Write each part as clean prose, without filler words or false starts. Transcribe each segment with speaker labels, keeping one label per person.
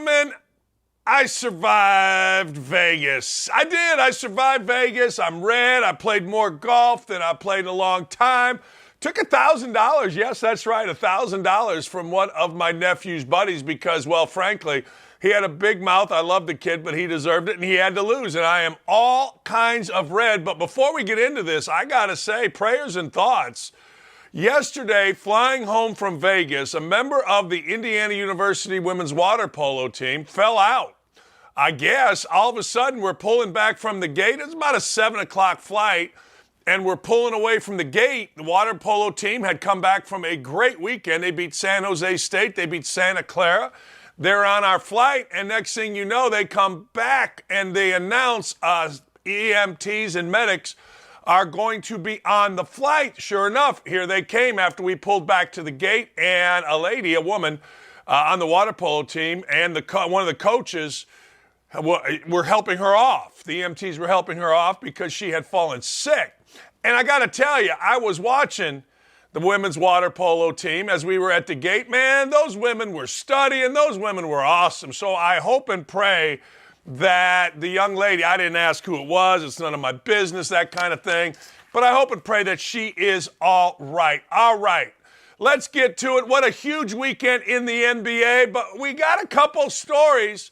Speaker 1: gentlemen, I survived Vegas. I did. I survived Vegas. I'm red. I played more golf than I played in a long time. Took $1,000. Yes, that's right. $1,000 from one of my nephew's buddies because, well, frankly, he had a big mouth. I love the kid, but he deserved it, and he had to lose. And I am all kinds of red. But before we get into this, I got to say, prayers and thoughts. Yesterday, flying home from Vegas, a member of the Indiana University women's water polo team fell out. I guess all of a sudden we're pulling back from the gate. It's about a 7 o'clock flight, and we're pulling away from the gate. The water polo team had come back from a great weekend. They beat San Jose State. They beat Santa Clara. They're on our flight, and next thing you know, they come back and they announce EMTs and medics are going to be on the flight. Sure enough, here they came after we pulled back to the gate, and a woman on the water polo team, and one of the coaches were helping her off. The EMTs were helping her off because she had fallen sick. And I got to tell you, I was watching the women's water polo team as we were at the gate. Man, those women were studying. Those women were awesome. So I hope and pray that the young lady, I didn't ask who it was, it's none of my business, that kind of thing, but I hope and pray that she is all right. All right, let's get to it. What a huge weekend in the NBA, but we got a couple stories.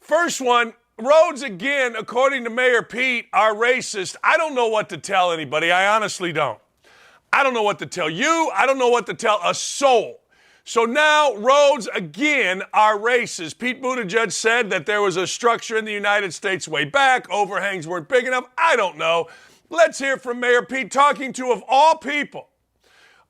Speaker 1: First one, roads again, according to Mayor Pete, are racist. I don't know what to tell anybody. I honestly don't. I don't know what to tell you. I don't know what to tell a soul. So now roads again are racist. Pete Buttigieg said that there was a structure in the United States way back. Overhangs weren't big enough. I don't know. Let's hear from Mayor Pete talking to, of all people,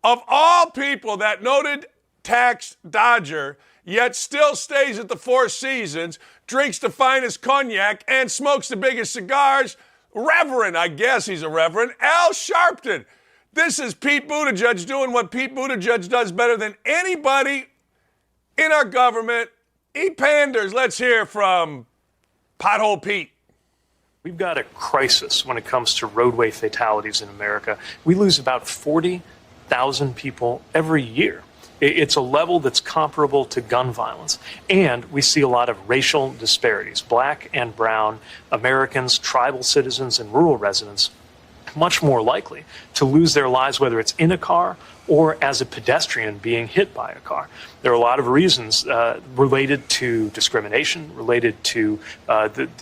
Speaker 1: that noted tax dodger, yet still stays at the Four Seasons, drinks the finest cognac, and smokes the biggest cigars, Reverend, I guess he's a Reverend, Al Sharpton. This is Pete Buttigieg doing what Pete Buttigieg does better than anybody in our government. He panders. Let's hear from Pothole Pete.
Speaker 2: We've got a crisis when it comes to roadway fatalities in America. We lose about 40,000 people every year. It's a level that's comparable to gun violence. And we see a lot of racial disparities. Black and brown Americans, tribal citizens, and rural residents much more likely to lose their lives, whether it's in a car or as a pedestrian being hit by a car. There are a lot of reasons related to discrimination, related to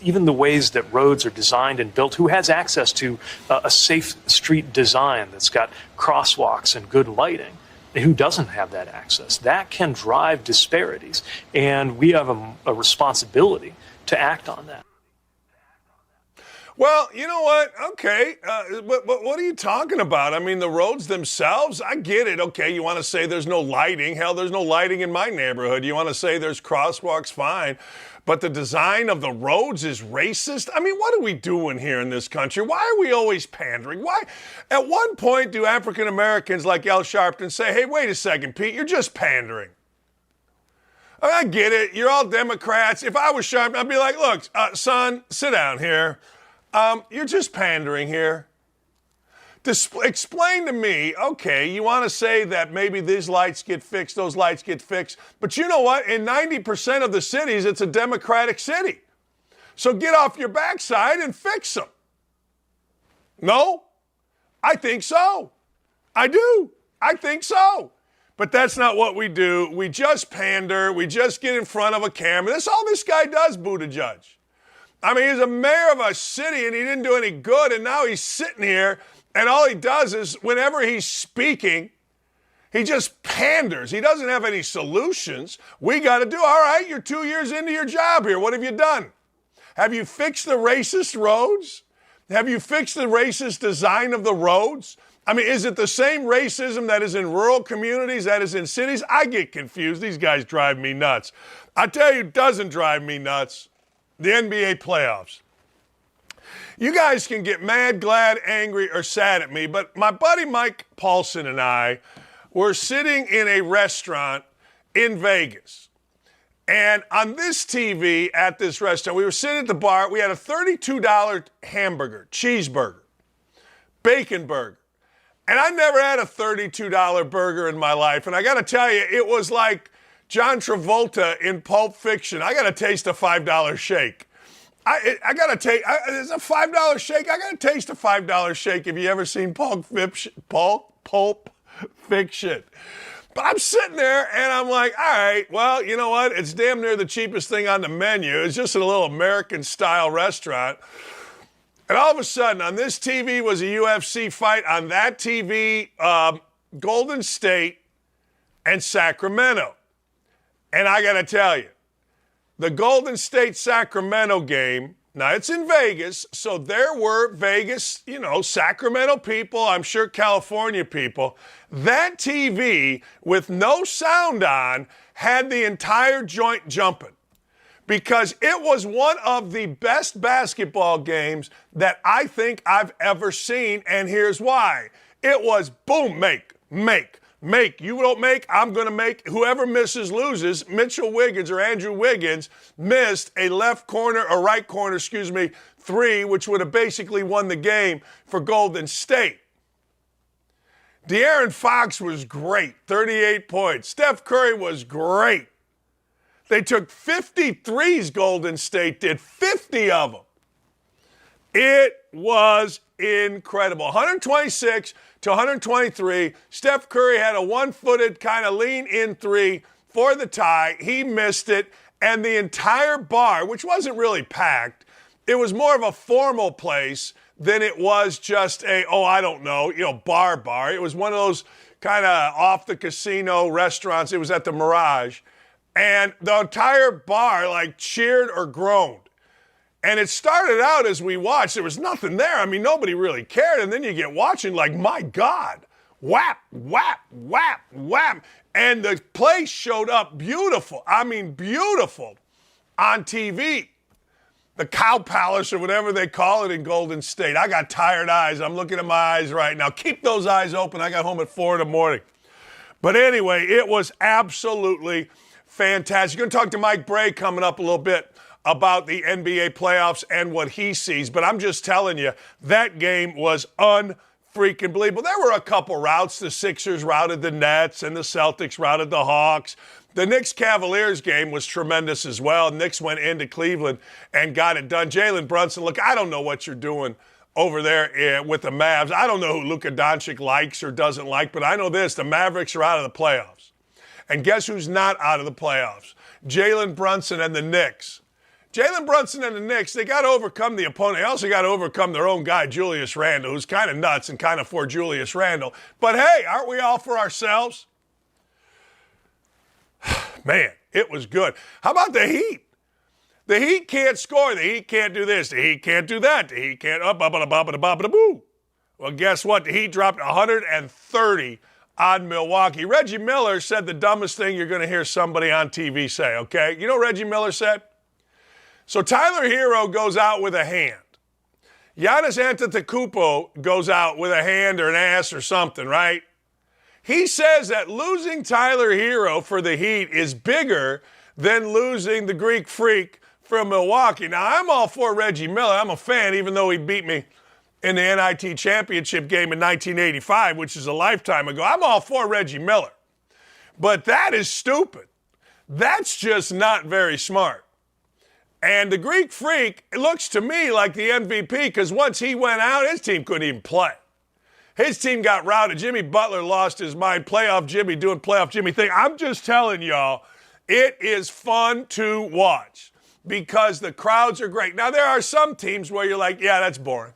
Speaker 2: even the ways that roads are designed and built. Who has access to a safe street design that's got crosswalks and good lighting? Who doesn't have that access? That can drive disparities, and we have a responsibility to act on that.
Speaker 1: Well, you know what? Okay, but what are you talking about? I mean, the roads themselves, I get it. Okay, you want to say there's no lighting. Hell, there's no lighting in my neighborhood. You want to say there's crosswalks, fine. But the design of the roads is racist? I mean, what are we doing here in this country? Why are we always pandering? Why? At one point, do African Americans like Al Sharpton say, hey, wait a second, Pete, you're just pandering? I get it. You're all Democrats. If I was Sharpton, I'd be like, look, son, sit down here. You're just pandering here. Explain to me, okay, you want to say that maybe these lights get fixed, those lights get fixed, but you know what? In 90% of the cities, it's a Democratic city. So get off your backside and fix them. No? I think so. I do. I think so. But that's not what we do. We just pander. We just get in front of a camera. That's all this guy does, Buttigieg. I mean, he's a mayor of a city, and he didn't do any good, and now he's sitting here, and all he does is, whenever he's speaking, he just panders. He doesn't have any solutions. We got to do, all right, you're 2 years into your job here. What have you done? Have you fixed the racist roads? Have you fixed the racist design of the roads? I mean, is it the same racism that is in rural communities, that is in cities? I get confused. These guys drive me nuts. I tell you, it doesn't drive me nuts. The NBA playoffs. You guys can get mad, glad, angry, or sad at me, but my buddy Mike Paulson and I were sitting in a restaurant in Vegas. And on this TV at this restaurant, we were sitting at the bar. We had a $32 hamburger, cheeseburger, bacon burger. And I never had a $32 burger in my life. And I got to tell you, it was like John Travolta in Pulp Fiction. I got to taste a $5 shake. I got to take, it's a $5 shake. I got to taste a $5 shake. Have you ever seen Pulp Fiction? But I'm sitting there and I'm like, all right, well, you know what? It's damn near the cheapest thing on the menu. It's just in a little American-style restaurant. And all of a sudden, on this TV was a UFC fight. On that TV, Golden State and Sacramento. And I got to tell you, the Golden State-Sacramento game, now it's in Vegas, so there were Vegas, Sacramento people, I'm sure California people. That TV, with no sound on, had the entire joint jumping because it was one of the best basketball games that I think I've ever seen, and here's why. It was boom, make. You don't make, I'm going to make. Whoever misses loses. Mitchell Wiggins or Andrew Wiggins missed a right corner, three, which would have basically won the game for Golden State. De'Aaron Fox was great, 38 points. Steph Curry was great. They took 53s, Golden State did, 50 of them. It was incredible. 126 to 123. Steph Curry had a one-footed kind of lean-in three for the tie. He missed it, and the entire bar, which wasn't really packed, it was more of a formal place than it was just a, bar. It was one of those kind of off-the-casino restaurants. It was at the Mirage. And the entire bar, cheered or groaned. And it started out as we watched, there was nothing there. I mean, nobody really cared. And then you get watching my God, whap, whap, whap, whap. And the place showed up beautiful. I mean, beautiful on TV. The Cow Palace or whatever they call it in Golden State. I got tired eyes. I'm looking at my eyes right now. Keep those eyes open. I got home at 4 a.m. But anyway, it was absolutely fantastic. You're going to talk to Mike Brey coming up a little bit about the NBA playoffs and what he sees. But I'm just telling you, that game was unfreaking believable. There were a couple routes. The Sixers routed the Nets and the Celtics routed the Hawks. The Knicks-Cavaliers game was tremendous as well. Knicks went into Cleveland and got it done. Jalen Brunson, look, I don't know what you're doing over there with the Mavs. I don't know who Luka Doncic likes or doesn't like, but I know this, the Mavericks are out of the playoffs. And guess who's not out of the playoffs? Jalen Brunson and the Knicks. Jalen Brunson and the Knicks, they got to overcome the opponent. They also got to overcome their own guy, Julius Randle, who's kind of nuts and kind of for Julius Randle. But hey, aren't we all for ourselves? Man, it was good. How about the Heat? The Heat can't score. The Heat can't do this. The Heat can't do that. The Heat can't boo. Well, guess what? The Heat dropped 130 on Milwaukee. Reggie Miller said the dumbest thing you're going to hear somebody on TV say, okay? You know what Reggie Miller said? So Tyler Hero goes out with a hand. Giannis Antetokounmpo goes out with a hand or an ass or something, right? He says that losing Tyler Hero for the Heat is bigger than losing the Greek Freak from Milwaukee. Now, I'm all for Reggie Miller. I'm a fan, even though he beat me in the NIT championship game in 1985, which is a lifetime ago. I'm all for Reggie Miller. But that is stupid. That's just not very smart. And the Greek Freak, it looks to me like the MVP because once he went out, his team couldn't even play. His team got routed. Jimmy Butler lost his mind. Playoff Jimmy doing playoff Jimmy thing. I'm just telling y'all, it is fun to watch because the crowds are great. Now, there are some teams where you're like, yeah, that's boring.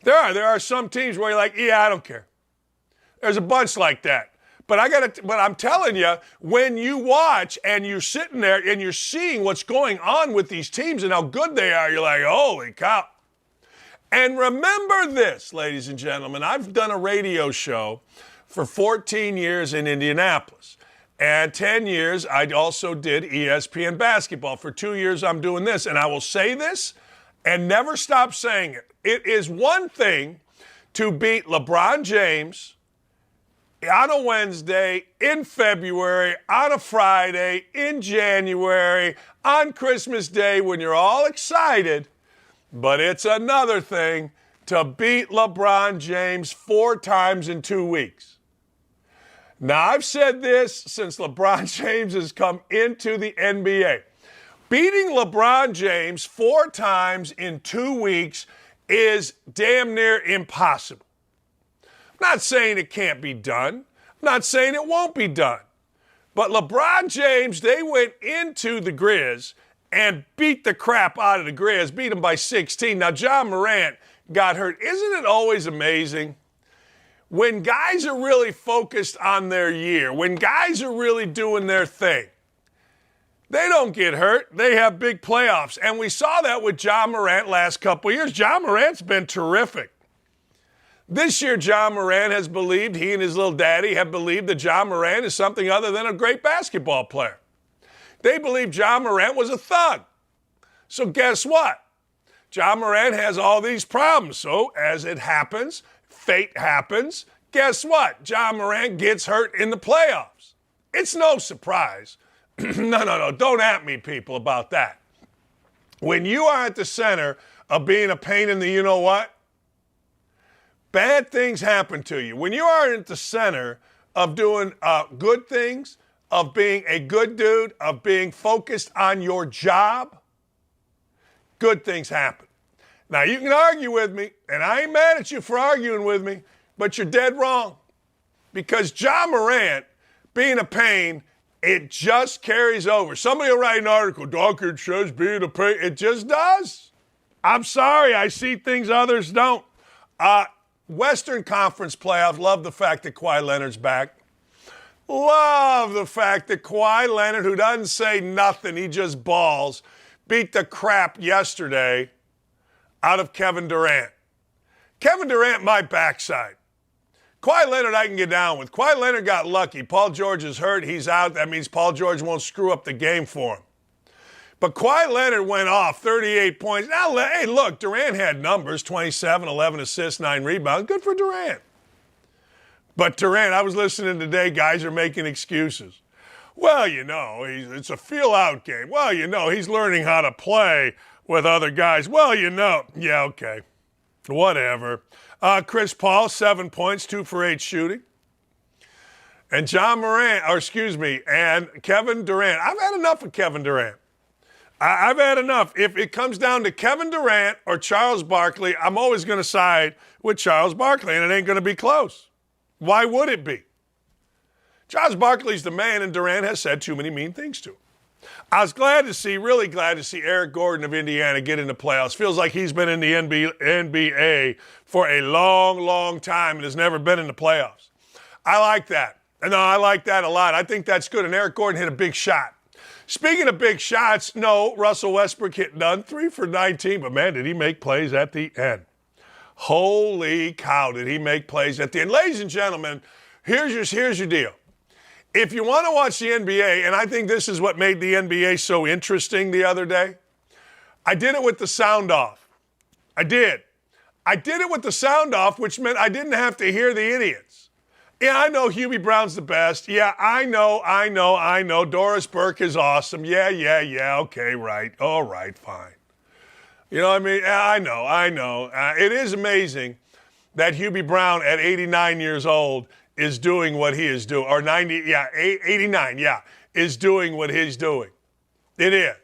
Speaker 1: There are some teams where you're like, yeah, I don't care. There's a bunch like that. But I'm telling you, when you watch and you're sitting there and you're seeing what's going on with these teams and how good they are, you're like, holy cow. And remember this, ladies and gentlemen, I've done a radio show for 14 years in Indianapolis. And 10 years, I also did ESPN basketball. For 2 years, I'm doing this. And I will say this and never stop saying it. It is one thing to beat LeBron James on a Wednesday, in February, on a Friday, in January, on Christmas Day when you're all excited. But it's another thing to beat LeBron James 4 times in 2 weeks. Now, I've said this since LeBron James has come into the NBA. Beating LeBron James 4 times in 2 weeks is damn near impossible. I'm not saying it can't be done. I'm not saying it won't be done. But LeBron James, they went into the Grizz and beat the crap out of the Grizz, beat them by 16. Now, John Morant got hurt. Isn't it always amazing? When guys are really focused on their year, when guys are really doing their thing, they don't get hurt. They have big playoffs. And we saw that with John Morant last couple of years. John Morant's been terrific. This year, John Morant has believed, he and his little daddy have believed that John Morant is something other than a great basketball player. They believe John Morant was a thug. So guess what? John Morant has all these problems. So as it happens, fate happens. Guess what? John Morant gets hurt in the playoffs. It's no surprise. No. Don't at me, people, about that. When you are at the center of being a pain in the you-know-what, bad things happen to you. When you are at the center of doing good things, of being a good dude, of being focused on your job, good things happen. Now, you can argue with me, and I ain't mad at you for arguing with me, but you're dead wrong. Because John Morant, being a pain, it just carries over. Somebody will write an article, Dakich says being a pain. It just does. I'm sorry, I see things others don't. Western Conference playoffs, love the fact that Kawhi Leonard's back. Love the fact that Kawhi Leonard, who doesn't say nothing, he just balls, beat the crap yesterday out of Kevin Durant. Kevin Durant, my backside. Kawhi Leonard, I can get down with. Kawhi Leonard got lucky. Paul George is hurt. He's out. That means Paul George won't screw up the game for him. But Kawhi Leonard went off 38 points. Now, hey, look, Durant had numbers, 27, 11 assists, 9 rebounds. Good for Durant. But Durant, I was listening today, guys are making excuses. Well, it's a feel-out game. Well, he's learning how to play with other guys. Well, yeah, okay. Whatever. Chris Paul, 7 points, 2 for 8 shooting. And and Kevin Durant. I've had enough of Kevin Durant. I've had enough. If it comes down to Kevin Durant or Charles Barkley, I'm always going to side with Charles Barkley, and it ain't going to be close. Why would it be? Charles Barkley's the man, and Durant has said too many mean things to him. I was really glad to see Eric Gordon of Indiana get in the playoffs. Feels like he's been in the NBA for a long, long time and has never been in the playoffs. I like that. No, I like that a lot. I think that's good. And Eric Gordon hit a big shot. Speaking of big shots, no, Russell Westbrook hit none, 3 for 19, but man, did he make plays at the end. Holy cow, did he make plays at the end. Ladies and gentlemen, here's your deal. If you want to watch the NBA, and I think this is what made the NBA so interesting the other day, I did it with the sound off. I did it with the sound off, which meant I didn't have to hear the idiots. Yeah, I know Hubie Brown's the best. Yeah, I know. Doris Burke is awesome. Yeah, okay, right. All right, fine. You know what I mean? Yeah, I know. It is amazing that Hubie Brown at 89 years old is doing what he is doing. Or 89, is doing what he's doing. It is.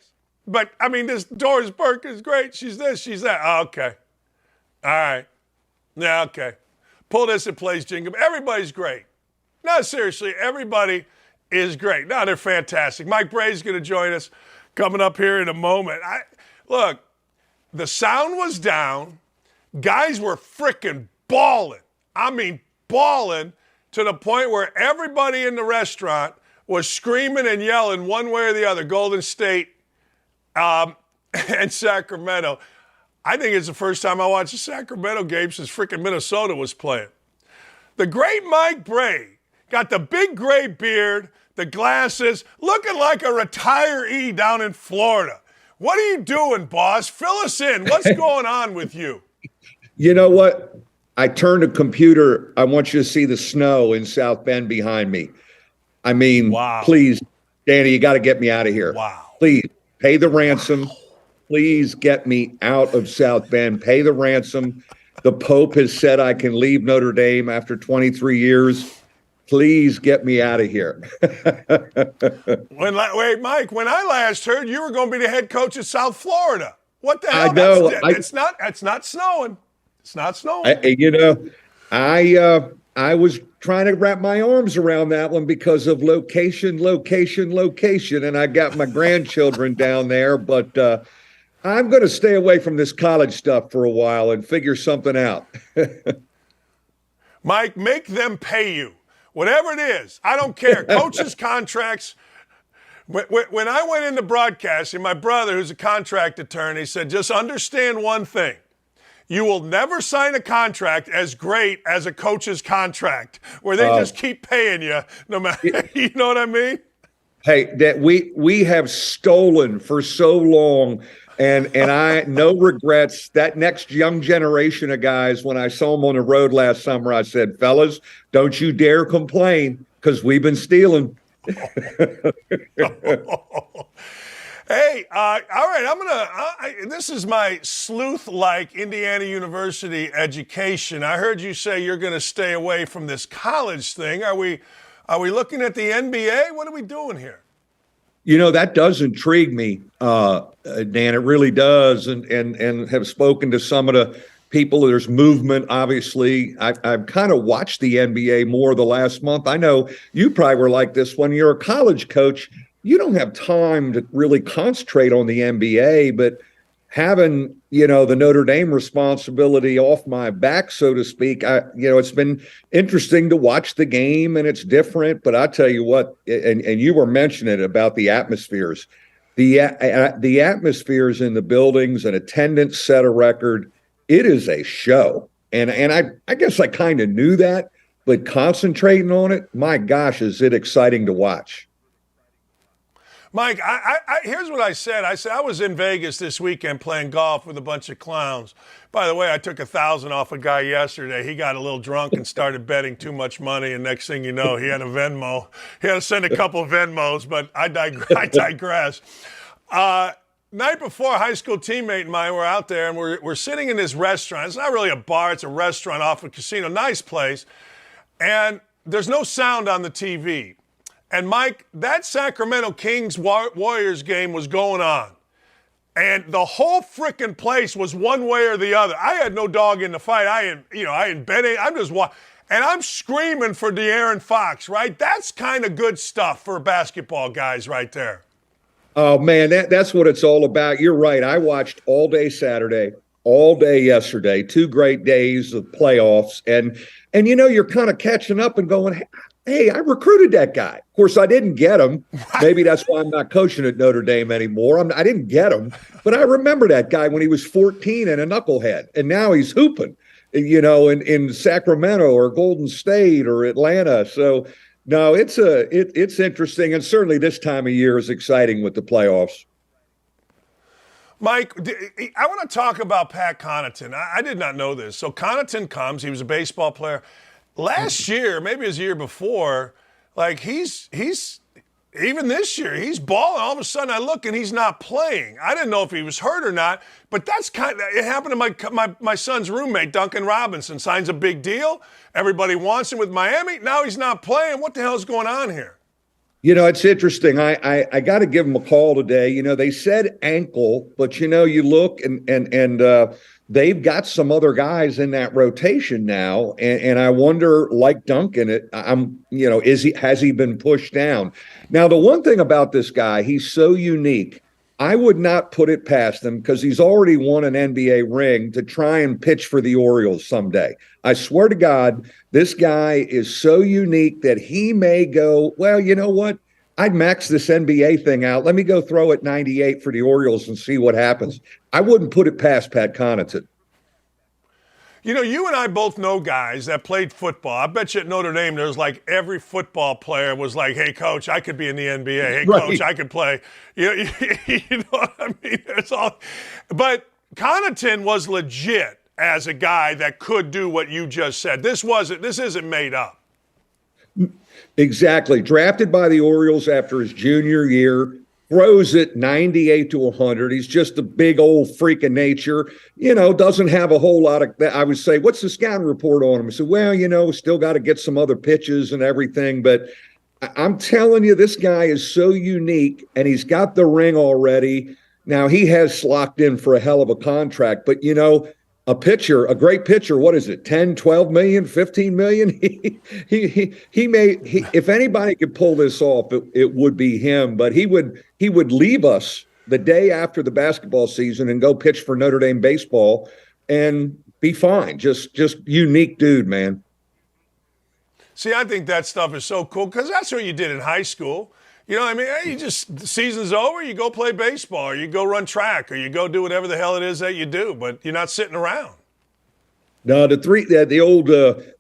Speaker 1: But, I mean, this Doris Burke is great. She's this, she's that. Oh, okay. All right. Yeah, okay. Pull this and plays jingle. Everybody's great. No, seriously, everybody is great. No, they're fantastic. Mike Brey is going to join us coming up here in a moment. Look, the sound was down. Guys were freaking balling. I mean, balling to the point where everybody in the restaurant was screaming and yelling one way or the other. Golden State and Sacramento. I think it's the first time I watched a Sacramento game since freaking Minnesota was playing. The great Mike Brey got the big gray beard, the glasses, looking like a retiree down in Florida. What are you doing, boss? Fill us in. What's going on with you?
Speaker 3: You know what? I turned a computer. I want you to see the snow in South Bend behind me. I mean, wow. Please, Danny, you got to get me out of here.
Speaker 1: Wow.
Speaker 3: Please, pay the ransom. Wow. Please get me out of South Bend. Pay the ransom. The Pope has said I can leave Notre Dame after 23 years. Please get me out of here.
Speaker 1: Wait, Mike, when I last heard you were going to be the head coach of South Florida. What the hell?
Speaker 3: I know.
Speaker 1: It's not snowing. It's not snowing.
Speaker 3: I was trying to wrap my arms around that one because of location, and I got my grandchildren down there. But I'm going to stay away from this college stuff for a while and figure something out.
Speaker 1: Mike, make them pay you. Whatever it is, I don't care. Coaches' contracts. When I went into broadcasting, my brother, who's a contract attorney, said, just understand one thing. You will never sign a contract as great as a coach's contract, where they just keep paying you no matter, you know what I mean?
Speaker 3: Hey, that we have stolen for so long, and I no regrets. That next young generation of guys, when I saw them on the road last summer, I said, fellas, don't you dare complain because we've been stealing.
Speaker 1: Hey, all right, this is my sleuth-like Indiana University education. I heard you say you're going to stay away from this college thing. Are we looking at the NBA? What are we doing here?
Speaker 3: That does intrigue me, Dan. It really does, and have spoken to some of the people. There's movement, obviously. I've kind of watched the NBA more the last month. I know you probably were like this when you're a college coach. You don't have time to really concentrate on the NBA, but having, the Notre Dame responsibility off my back, so to speak, it's been interesting to watch the game, and it's different. But I tell you what, and you were mentioning about the atmospheres. The atmospheres in the buildings and attendance set a record. It is a show. And I guess I kind of knew that, but concentrating on it, my gosh, is it exciting to watch.
Speaker 1: Mike, here's what I said. I said I was in Vegas this weekend playing golf with a bunch of clowns. By the way, I took $1,000 off a guy yesterday. He got a little drunk and started betting too much money, and next thing you know, he had a Venmo. He had to send a couple of Venmos, but I digress. Night before, a high school teammate and mine were out there, and we're sitting in this restaurant. It's not really a bar. It's a restaurant off a casino. Nice place. And there's no sound on the TV. And, Mike, that Sacramento Kings Warriors game was going on. And the whole frickin' place was one way or the other. I had no dog in the fight. I ain't betting. I'm just watching. And I'm screaming for De'Aaron Fox, right? That's kind of good stuff for basketball guys right there.
Speaker 3: Oh, man, that's what it's all about. You're right. I watched all day Saturday, all day yesterday, 2 great days of playoffs. And you're kind of catching up and going, hey, I recruited that guy. Of course, I didn't get him. Maybe that's why I'm not coaching at Notre Dame anymore. I didn't get him. But I remember that guy when he was 14 and a knucklehead. And now he's hooping, in Sacramento or Golden State or Atlanta. So, no, it's interesting. And certainly this time of year is exciting with the playoffs.
Speaker 1: Mike, I want to talk about Pat Connaughton. I did not know this. So Connaughton comes. He was a baseball player. Last year, maybe his year before, like he's even this year, he's balling. All of a sudden, I look and he's not playing. I didn't know if he was hurt or not, but that's it happened to my son's roommate, Duncan Robinson, signs a big deal. Everybody wants him with Miami. Now he's not playing. What the hell is going on here?
Speaker 3: It's interesting. I got to give him a call today. They said ankle, but you look and they've got some other guys in that rotation now, and I wonder, like Duncan, has he been pushed down? Now, the one thing about this guy, he's so unique. I would not put it past him because he's already won an NBA ring to try and pitch for the Orioles someday. I swear to God, this guy is so unique that he may go, well, you know what? I'd max this NBA thing out. Let me go throw it 98 for the Orioles and see what happens. I wouldn't put it past Pat Connaughton.
Speaker 1: You and I both know guys that played football. I bet you at Notre Dame, there's like every football player was like, hey, coach, I could be in the NBA. Hey, coach, I could play. You know what I mean? It's all. But Connaughton was legit as a guy that could do what you just said. This isn't made up.
Speaker 3: Exactly. Drafted by the Orioles after his junior year. throws it 98 to 100. He's just a big old freak of nature, doesn't have a whole lot of that. I would say, what's the scouting report on him? I said, well, still got to get some other pitches and everything. But I'm telling you, this guy is so unique, and he's got the ring already. Now, he has locked in for a hell of a contract, but, a great pitcher, what is it, 10, 12 million, 15 million? If anybody could pull this off, it would be him, but he would leave us the day after the basketball season and go pitch for Notre Dame baseball and be fine. Just unique dude, man.
Speaker 1: See, I think that stuff is so cool because that's what you did in high school. You know what I mean? Hey, the season's over, you go play baseball, or you go run track, or you go do whatever the hell it is that you do, but you're not sitting around.
Speaker 3: No, the old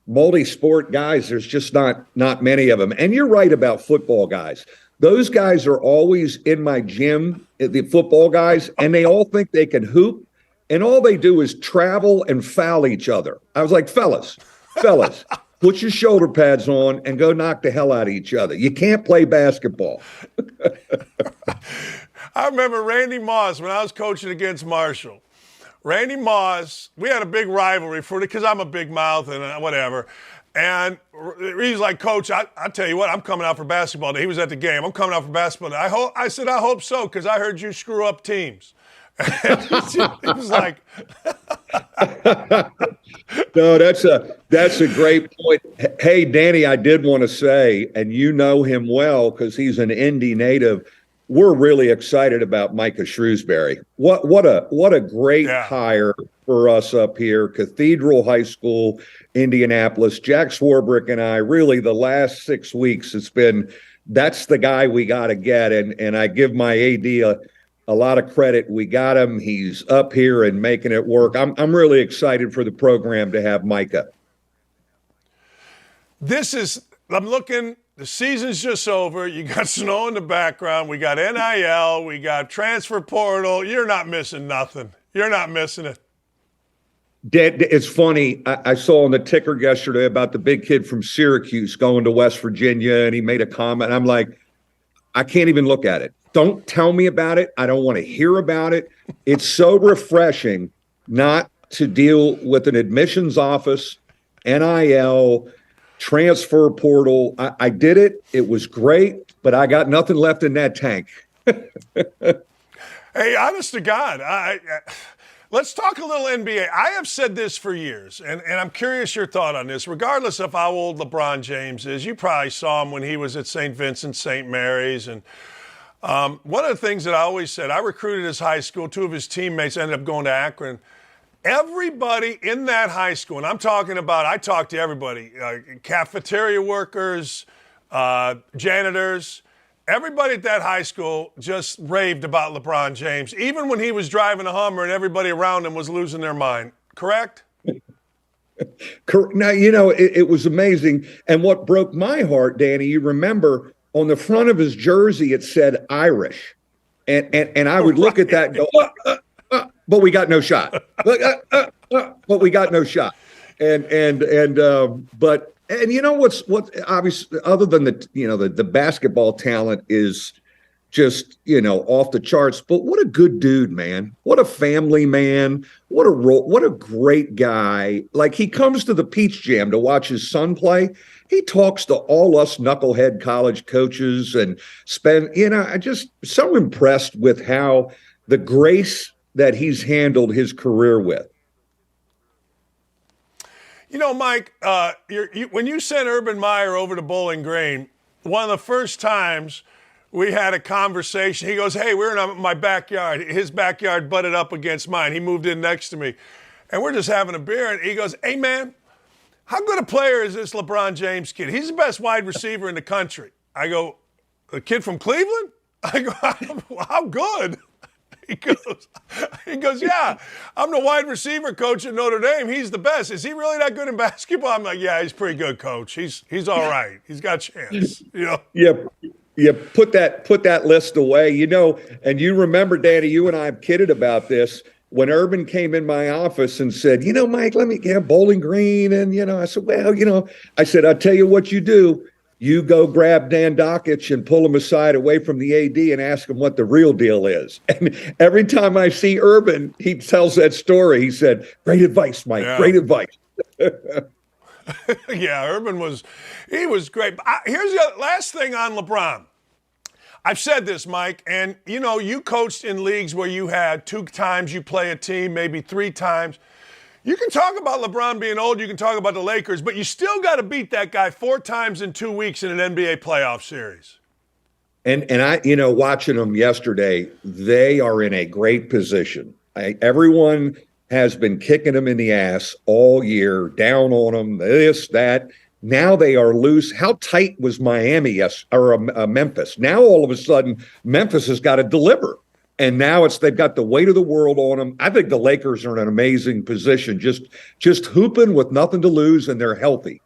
Speaker 3: multi-sport guys, there's just not many of them. And you're right about football guys. Those guys are always in my gym, the football guys, and they all think they can hoop, and all they do is travel and foul each other. I was like, fellas, put your shoulder pads on and go knock the hell out of each other. You can't play basketball.
Speaker 1: I remember Randy Moss when I was coaching against Marshall. Randy Moss, we had a big rivalry for it because I'm a big mouth and whatever. And he's like, Coach, I tell you what, I'm coming out for basketball day. He was at the game. I'm coming out for basketball day. I said, I hope so, because I heard you screw up teams. He was like,
Speaker 3: no, that's a great point. Hey, Danny, I did want to say, and you know him well because he's an Indy native. We're really excited about Micah Shrewsberry. What a great hire for us up here. Cathedral High School, Indianapolis. Jack Swarbrick and I, really the last 6 weeks, that's the guy we got to get. And I give my AD a lot of credit. We got him. He's up here and making it work. I'm really excited for the program to have Micah.
Speaker 1: I'm looking, the season's just over. You got snow in the background. We got NIL. We got transfer portal. You're not missing nothing. You're not missing it.
Speaker 3: It's funny. I saw on the ticker yesterday about the big kid from Syracuse going to West Virginia, and he made a comment. I'm like, I can't even look at it. Don't tell me about it. I don't want to hear about it. It's so refreshing not to deal with an admissions office, NIL, transfer portal. I did it. It was great, but I got nothing left in that tank.
Speaker 1: Hey, honest to God, let's talk a little NBA. I have said this for years, and I'm curious your thought on this. Regardless of how old LeBron James is, you probably saw him when he was at St. Vincent, St. Mary's, and one of the things that I always said, I recruited his high school. 2 of his teammates ended up going to Akron. Everybody in that high school, and I talked to everybody, cafeteria workers, janitors, everybody at that high school just raved about LeBron James, even when he was driving a Hummer and everybody around him was losing their mind. Correct?
Speaker 3: Now, it was amazing. And what broke my heart, Danny, you remember on the front of his jersey, it said Irish. And I would look at that and go, but we got no shot. But we got no shot. And you know what obviously, other than the basketball talent is just off the charts. But what a good dude, man! What a family man! What a great guy! Like, he comes to the Peach Jam to watch his son play. He talks to all us knucklehead college coaches and I just so impressed with how the grace that he's handled his career with.
Speaker 1: Mike, when you sent Urban Meyer over to Bowling Green, one of the first times we had a conversation, he goes, hey, we're in my backyard. His backyard butted up against mine. He moved in next to me. And we're just having a beer. And he goes, hey, man, how good a player is this LeBron James kid? He's the best wide receiver in the country. I go, the kid from Cleveland? I go, how good? He goes, yeah, I'm the wide receiver coach at Notre Dame. He's the best. Is he really that good in basketball? I'm like, yeah, he's pretty good, coach. He's all right. He's got a chance.
Speaker 3: Yeah, put that list away. And you remember, Danny, you and I have kidded about this. When Urban came in my office and said, Mike, let me get Bowling Green. And, I said, well, I said, I'll tell you what you do. You go grab Dan Dakich and pull him aside away from the AD and ask him what the real deal is. And every time I see Urban, he tells that story. He said, "Great advice, Mike. Yeah. Great advice."
Speaker 1: Yeah, Urban was great. But here's the last thing on LeBron. I've said this, Mike, and you coached in leagues where you had 2 times you play a team, maybe 3 times. You can talk about LeBron being old, you can talk about the Lakers, but you still got to beat that guy 4 times in 2 weeks in an NBA playoff series.
Speaker 3: And I, watching them yesterday, they are in a great position. Everyone has been kicking them in the ass all year, down on them, this, that. Now they are loose. How tight was Miami or Memphis? Now all of a sudden, Memphis has got to deliver. And now they've got the weight of the world on them. I think the Lakers are in an amazing position, just hooping with nothing to lose, and they're healthy.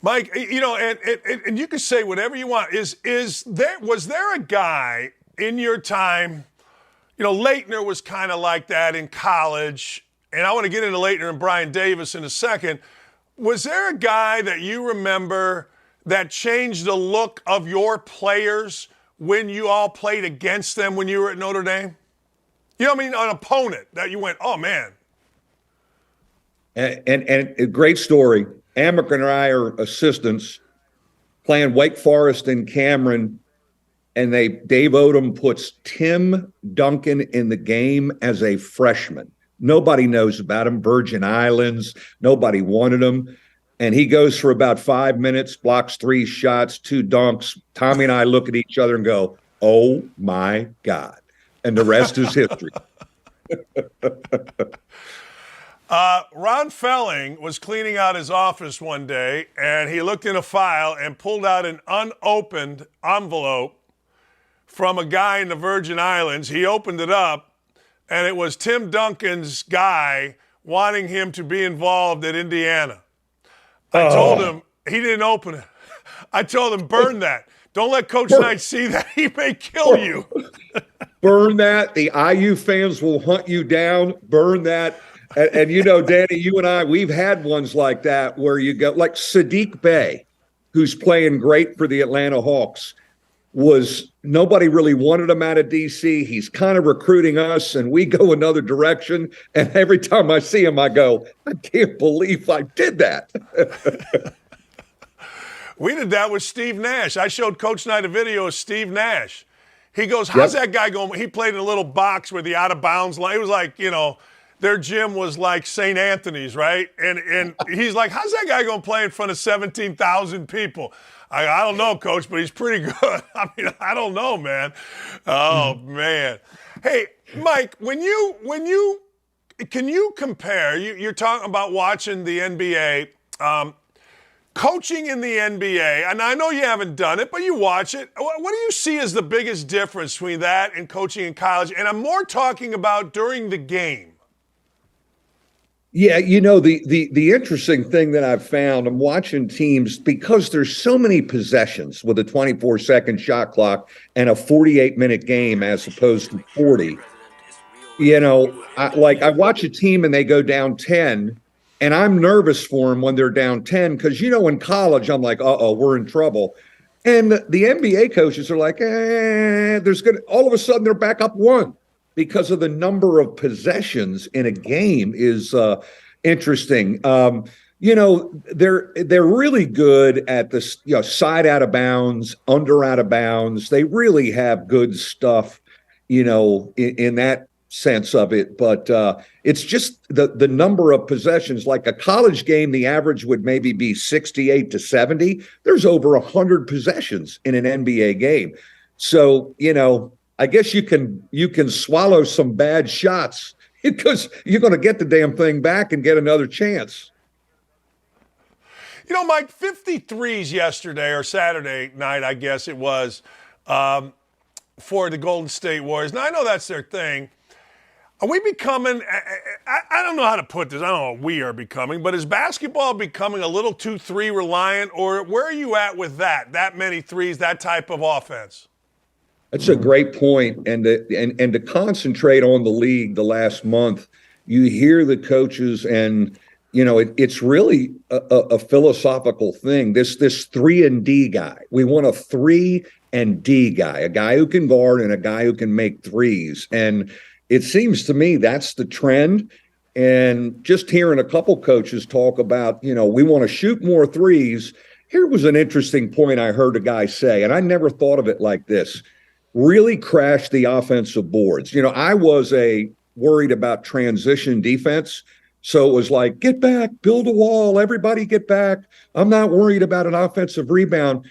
Speaker 1: Mike, and you can say whatever you want. Was there a guy in your time? Leitner was kind of like that in college, and I want to get into Leitner and Brian Davis in a second. Was there a guy that you remember that changed the look of your players when you all played against them when you were at Notre Dame? An opponent that you went, oh, man.
Speaker 3: And a great story. Amick and I are assistants playing Wake Forest in Cameron, and Dave Odom puts Tim Duncan in the game as a freshman. Nobody knows about him, Virgin Islands. Nobody wanted him. And he goes for about 5 minutes, blocks 3 shots, 2 dunks. Tommy and I look at each other and go, oh, my God. And the rest is history.
Speaker 1: Ron Felling was cleaning out his office one day, and he looked in a file and pulled out an unopened envelope from a guy in the Virgin Islands. He opened it up, and it was Tim Duncan's guy wanting him to be involved at Indiana. I told him, he didn't open it. I told him, burn that. Don't let Coach Knight see that. He may kill you.
Speaker 3: Burn that. The IU fans will hunt you down. Burn that. And Danny, you and I, we've had ones like that where you go, like Sadiq Bey, who's playing great for the Atlanta Hawks, nobody really wanted him out of D.C. He's kind of recruiting us, and we go another direction. And every time I see him, I go, I can't believe I did that.
Speaker 1: We did that with Steve Nash. I showed Coach Knight a video of Steve Nash. He goes, how's that guy going? He played in a little box with the out-of-bounds line. It was like, their gym was like St. Anthony's, right? And he's like, how's that guy going to play in front of 17,000 people? I don't know, Coach, but he's pretty good. I don't know, man. Oh, man. Hey, Mike, can you compare? You're talking about watching the NBA, coaching in the NBA, and I know you haven't done it, but you watch it. What do you see as the biggest difference between that and coaching in college? And I'm more talking about during the game.
Speaker 3: Yeah, the interesting thing that I've found, I'm watching teams because there's so many possessions with a 24-second shot clock and a 48-minute game as opposed to 40. I watch a team and they go down 10, and I'm nervous for them when they're down 10 because, in college, I'm like, uh-oh, we're in trouble. And the NBA coaches are like, all of a sudden they're back up 1. Because of the number of possessions in a game is interesting. They're really good at this, side out of bounds, under out of bounds. They really have good stuff, in that sense of it. But it's just the number of possessions. Like a college game, the average would maybe be 68 to 70. There's over 100 possessions in an NBA game. So, I guess you can swallow some bad shots because you're going to get the damn thing back and get another chance.
Speaker 1: Mike, 53s yesterday or Saturday night, I guess it was, for the Golden State Warriors. Now, I know that's their thing. Are we becoming – I don't know how to put this. I don't know what we are becoming. But is basketball becoming a little too three reliant, or where are you at with that many threes, that type of offense?
Speaker 3: That's a great point. And to concentrate on the league the last month, you hear the coaches and it's really a philosophical thing. This 3-and-D guy. We want a 3-and-D guy, a guy who can guard and a guy who can make threes. And it seems to me that's the trend. And just hearing a couple coaches talk about, we want to shoot more threes. Here was an interesting point I heard a guy say, and I never thought of it like this. Really crashed the offensive boards. I was worried about transition defense. So it was like, get back, build a wall, everybody get back. I'm not worried about an offensive rebound.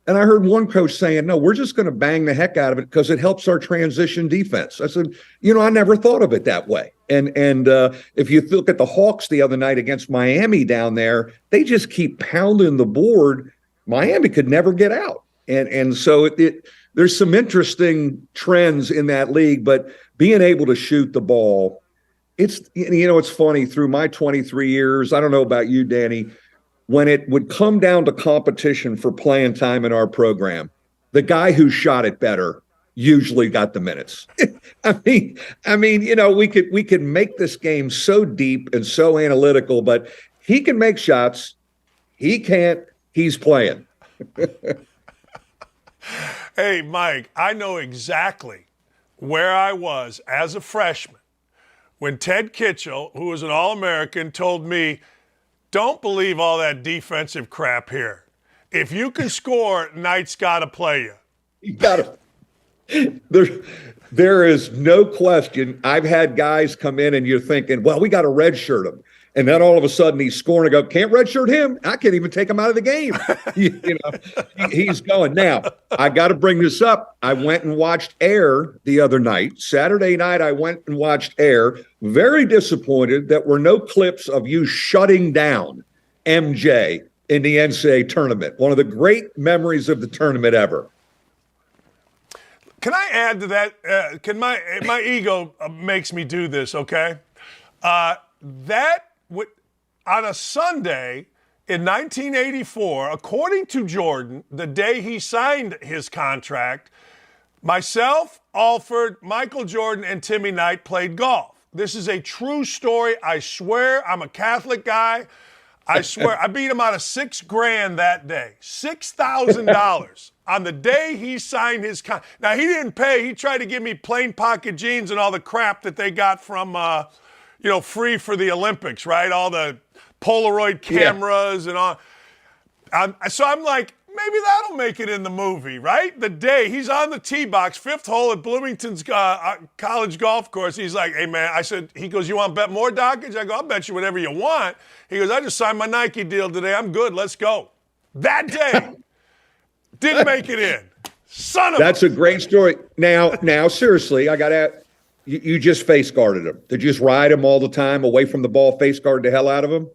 Speaker 3: And I heard one coach saying, no, we're just going to bang the heck out of it because it helps our transition defense. I said, I never thought of it that way. And if you look at the Hawks the other night against Miami down there, they just keep pounding the board. Miami could never get out. And so there's some interesting trends in that league, but being able to shoot the ball, it's funny, through my 23 years, I don't know about you, Danny, when it would come down to competition for playing time in our program, the guy who shot it better usually got the minutes. I mean, we could make this game so deep and so analytical, but he can make shots. He can't, he's playing.
Speaker 1: Hey, Mike, I know exactly where I was as a freshman when Ted Kitchell, who was an All-American, told me, don't believe all that defensive crap here. If you can score, Knight's got to play you.
Speaker 3: You got to. There is no question. I've had guys come in and you're thinking, well, we got to redshirt him. And then all of a sudden he's scoring and go, can't redshirt him. I can't even take him out of the game. He's going. Now, I got to bring this up. I went and watched Air the other night. Saturday night, I went and watched Air. Very disappointed that were no clips of you shutting down MJ in the NCAA tournament. One of the great memories of the tournament ever.
Speaker 1: Can I add to that? My ego makes me do this, okay? On a Sunday in 1984, according to Jordan, the day he signed his contract, myself, Alford, Michael Jordan, and Timmy Knight played golf. This is a true story. I swear, I'm a Catholic guy. I swear, I beat him out of $6,000 that day. $6,000 on the day he signed his contract. Now, he didn't pay. He tried to give me plain pocket jeans and all the crap that they got from free for the Olympics, right? All the Polaroid cameras and all. So I'm like, maybe that'll make it in the movie, right? The day he's on the tee box, fifth hole at Bloomington's college golf course. He's like, hey, man, he goes, you want to bet more, Dakich? I go, I'll bet you whatever you want. He goes, I just signed my Nike deal today. I'm good. Let's go. That day, didn't make it in. Son of
Speaker 3: That's a great story. Now, seriously, I got to you just face guarded him. Did you just ride him all the time away from the ball, face guard the hell out of him?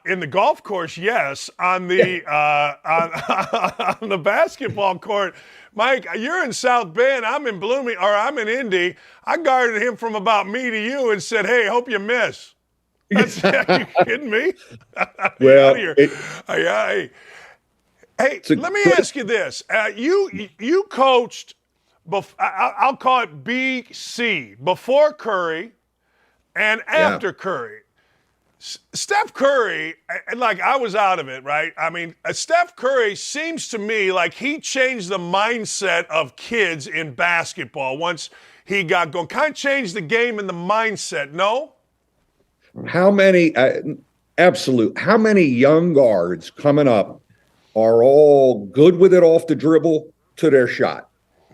Speaker 1: In the golf course, yes. On the on the basketball court, Mike, you're in South Bend. I'm in I'm in Indy. I guarded him from about me to you and said, "Hey, hope you miss." Are you kidding me?
Speaker 3: Well,
Speaker 1: hey, let me ask you this: you coached. I'll call it BC, before Curry and after Curry. Steph Curry, like, I was out of it, right? I mean, Steph Curry seems to me like he changed the mindset of kids in basketball once he got going. Kind of changed the game and the mindset, no?
Speaker 3: How many young guards coming up are all good with it off the dribble to their shot?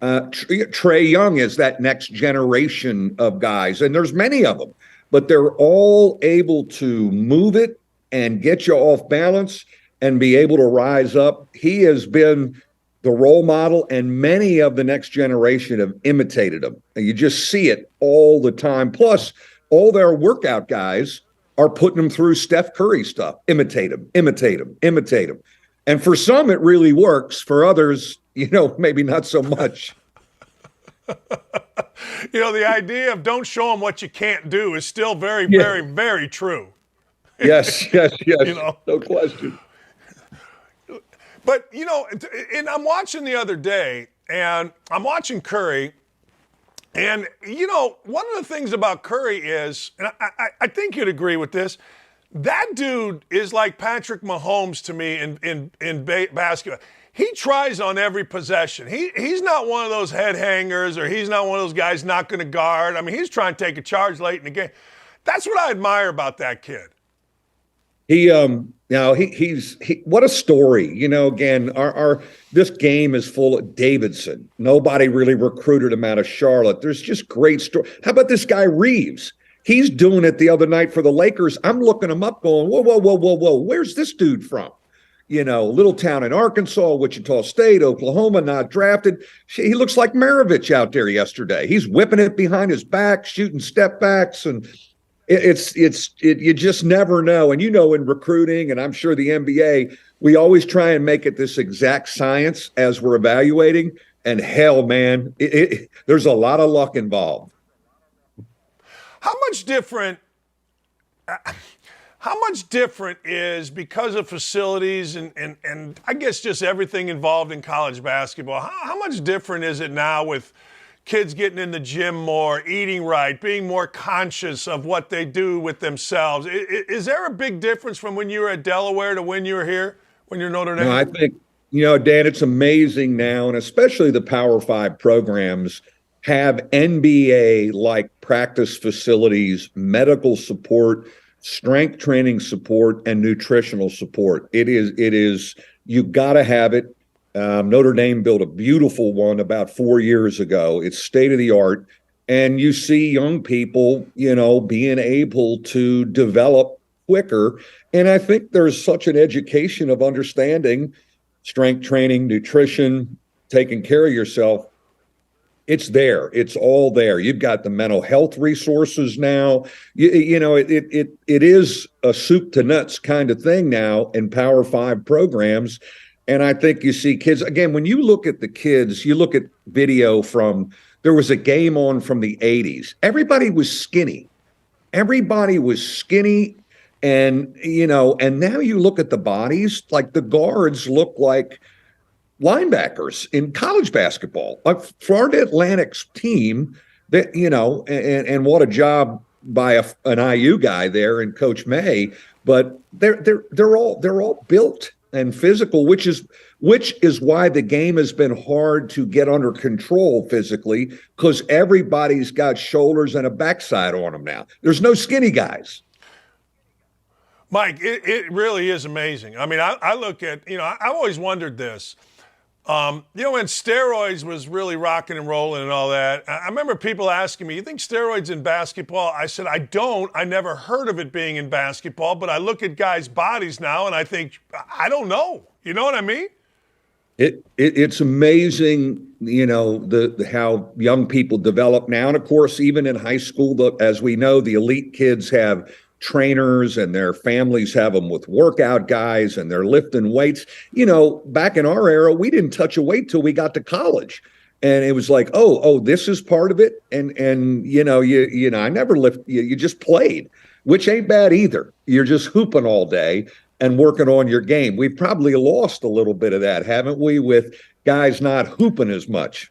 Speaker 3: Trae Young is that next generation of guys, and there's many of them, but they're all able to move it and get you off balance and be able to rise up. He has been the role model, and many of the next generation have imitated him. And you just see it all the time. Plus, all their workout guys are putting them through Steph Curry stuff. Imitate him, imitate him, imitate him. And for some, it really works. For others, maybe not so much.
Speaker 1: The idea of don't show them what you can't do is still very, very, very true.
Speaker 3: Yes. No question.
Speaker 1: But, and I'm watching the other day, and I'm watching Curry, And, one of the things about Curry is, and I think you'd agree with this, that dude is like Patrick Mahomes to me in basketball. He tries on every possession. He's not one of those head hangers, or he's not one of those guys not going to guard. I mean, he's trying to take a charge late in the game. That's what I admire about that kid.
Speaker 3: He's what a story. Again, this game is full of Davidson. Nobody really recruited him out of Charlotte. There's just great story. How about this guy Reeves? He's doing it the other night for the Lakers. I'm looking him up going, whoa. Where's this dude from? Little town in Arkansas, Wichita State, Oklahoma, not drafted. He looks like Maravich out there yesterday. He's whipping it behind his back, shooting step backs, and you just never know. And in recruiting, and I'm sure the NBA, we always try and make it this exact science as we're evaluating. And hell, man, there's a lot of luck involved.
Speaker 1: How much different is, because of facilities and I guess just everything involved in college basketball, how much different is it now with kids getting in the gym more, eating right, being more conscious of what they do with themselves? Is there a big difference from when you were at Delaware to when you were here, when you're Notre Dame?
Speaker 3: No, I think, Dan, it's amazing now, and especially the Power 5 programs have NBA-like practice facilities, medical support, strength training support, and nutritional support. It is you got to have it. Notre Dame built a beautiful one about 4 years ago. It's state of the art. And you see young people, being able to develop quicker. And I think there's such an education of understanding strength training, nutrition, taking care of yourself. It's there. It's all there. You've got the mental health resources now. It is a soup to nuts kind of thing now in Power 5 programs. And I think you see kids, again, when you look at the kids, you look at video there was a game on from the 80s. Everybody was skinny. And, and now you look at the bodies, like the guards look like linebackers in college basketball. Like Florida Atlantic's team, that and what a job by an IU guy there and Coach May. But they're all built and physical, which is why the game has been hard to get under control physically, because everybody's got shoulders and a backside on them now. There's no skinny guys.
Speaker 1: Mike, it really is amazing. I mean, I look at, I've always wondered this. When steroids was really rocking and rolling and all that, I remember people asking me, you think steroids in basketball? I said, I don't. I never heard of it being in basketball, but I look at guys' bodies now and I think, I don't know. You know what I mean?
Speaker 3: It's amazing, how young people develop now. And of course, even in high school, as we know, the elite kids have trainers and their families have them with workout guys and they're lifting weights. Back in our era, we didn't touch a weight till we got to college. And it was like, oh, this is part of it. And I never lift, you just played, which ain't bad either. You're just hooping all day and working on your game. We've probably lost a little bit of that, haven't we, with guys not hooping as much?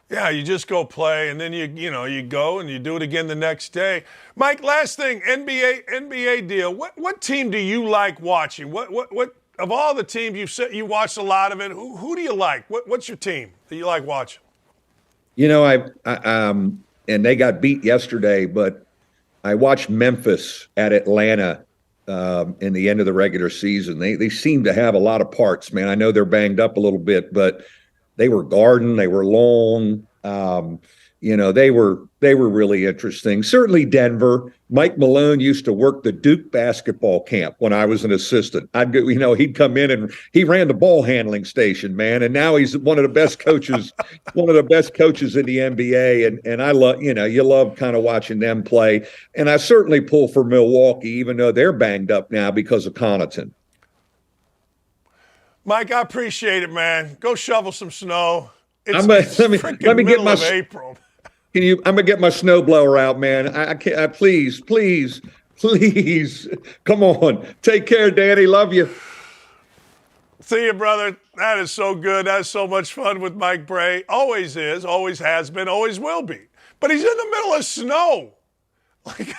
Speaker 1: Yeah, you just go play, and then you go and you do it again the next day. Mike, last thing, NBA deal. What team do you like watching? What of all the teams you watched a lot of it? Who do you like? What's your team that you like watching?
Speaker 3: And they got beat yesterday, but I watched Memphis at Atlanta in the end of the regular season. They seem to have a lot of parts, man. I know they're banged up a little bit, but they were guarding, they were long. They were really interesting. Certainly Denver. Mike Malone used to work the Duke basketball camp when I was an assistant. He'd come in and he ran the ball handling station, man. And now he's one of the best coaches, in the NBA. And I love, you love kind of watching them play. And I certainly pull for Milwaukee, even though they're banged up now because of Connaughton.
Speaker 1: Mike, I appreciate it, man. Go shovel some snow.
Speaker 3: Let me get my
Speaker 1: April.
Speaker 3: I'm gonna get my snowblower out, man. I can't. Please, come on. Take care, Danny. Love you.
Speaker 1: See you, brother. That is so good. That is so much fun with Mike Brey. Always is, always has been, always will be. But he's in the middle of snow. Like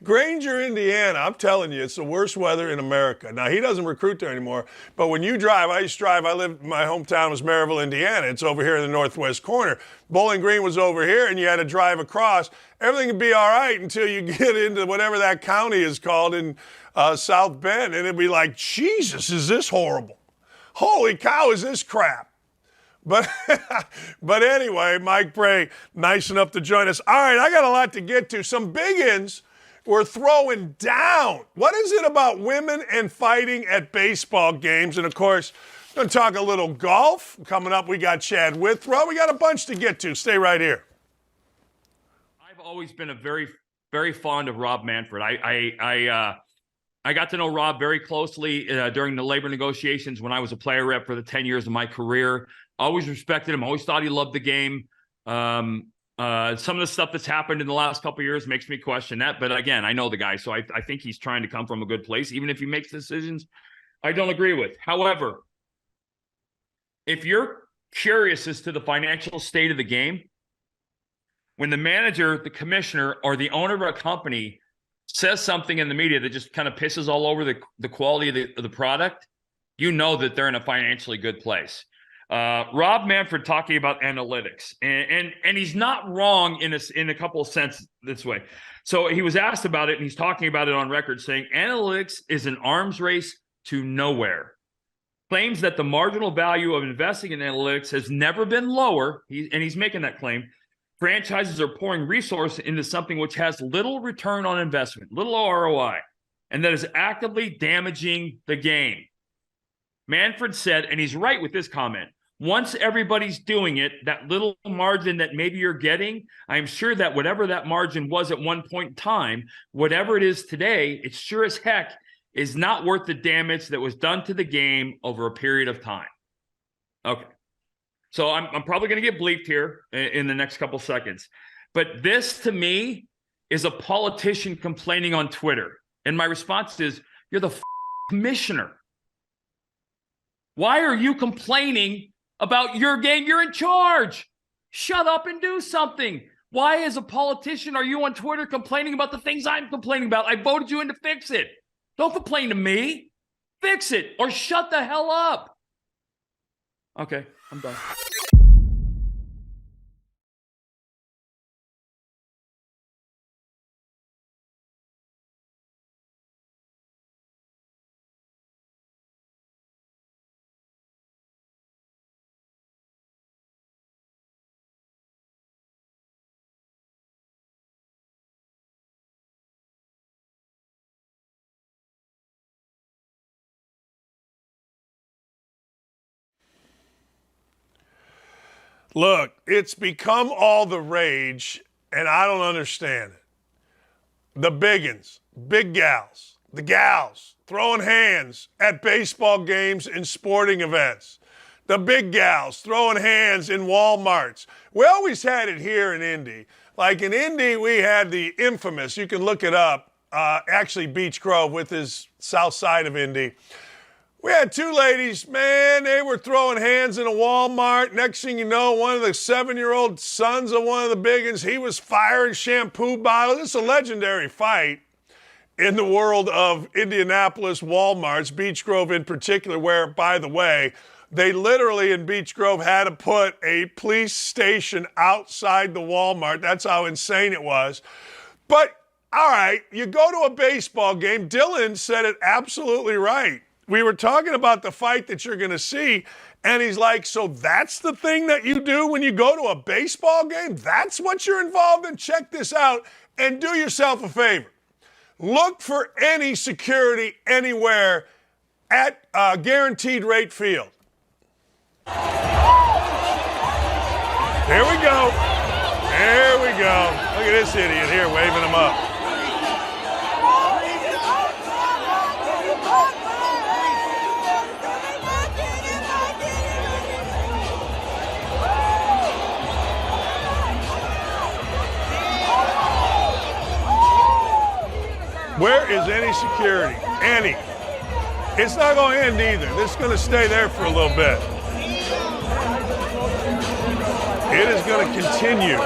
Speaker 1: Granger, Indiana, I'm telling you, it's the worst weather in America. Now, he doesn't recruit there anymore, but when you drive, my hometown was Maryville, Indiana. It's over here in the northwest corner. Bowling Green was over here, and you had to drive across. Everything would be all right until you get into whatever that county is called in South Bend, and it'd be like, Jesus, is this horrible? Holy cow, is this crap? But anyway, Mike Brey, nice enough to join us. All right, I got a lot to get to. Some biggins were throwing down. What is it about women and fighting at baseball games? And, of course, we're going to talk a little golf. Coming up, we got Chad Withrow. We got a bunch to get to. Stay right here.
Speaker 4: I've always been a very, very fond of Rob Manfred. I got to know Rob very closely during the labor negotiations when I was a player rep for the 10 years of my career. Always respected him. Always thought he loved the game. Some of the stuff that's happened in the last couple of years makes me question that. But again, I know the guy, so I think he's trying to come from a good place, even if he makes decisions I don't agree with. However, if you're curious as to the financial state of the game, when the manager, the commissioner, or the owner of a company says something in the media that just kind of pisses all over the quality of the product, you know that they're in a financially good place. Rob Manfred talking about analytics, and he's not wrong in a couple of senses this way. So he was asked about it, and he's talking about it on record, saying analytics is an arms race to nowhere. Claims that the marginal value of investing in analytics has never been lower, and he's making that claim. Franchises are pouring resources into something which has little return on investment, little ROI, and that is actively damaging the game. Manfred said, and he's right with this comment, once everybody's doing it, that little margin that maybe you're getting, I'm sure that whatever that margin was at one point in time, whatever it is today, it sure as heck is not worth the damage that was done to the game over a period of time. Okay. So I'm probably going to get bleeped here in the next couple seconds. But this, to me, is a politician complaining on Twitter. And my response is, you're the commissioner. Why are you complaining about your game? You're in charge. Shut up and do something. Why, as a politician, are you on Twitter complaining about the things I'm complaining about? I voted you in to fix it. Don't complain to me. Fix it or shut the hell up. Okay, I'm done.
Speaker 1: Look, it's become all the rage, and I don't understand it. The biggins, big gals, the gals throwing hands at baseball games and sporting events. The big gals throwing hands in Walmarts. We always had it here in Indy. Like in Indy, we had the infamous, you can look it up, actually Beach Grove with his south side of Indy. We had two ladies, man, they were throwing hands in a Walmart. Next thing you know, one of the 7-year-old sons of one of the biggins, he was firing shampoo bottles. It's a legendary fight in the world of Indianapolis Walmarts, Beach Grove in particular, where, by the way, they literally in Beach Grove had to put a police station outside the Walmart. That's how insane it was. But, all right, you go to a baseball game. Dylan said it absolutely right. We were talking about the fight that you're going to see, and he's like, so that's the thing that you do when you go to a baseball game? That's what you're involved in? Check this out and do yourself a favor. Look for any security anywhere at Guaranteed Rate Field. There we go. There we go. Look at this idiot here waving them up. Where is any security? Any. It's not going to end either. This is going to stay there for a little bit. It is going to continue.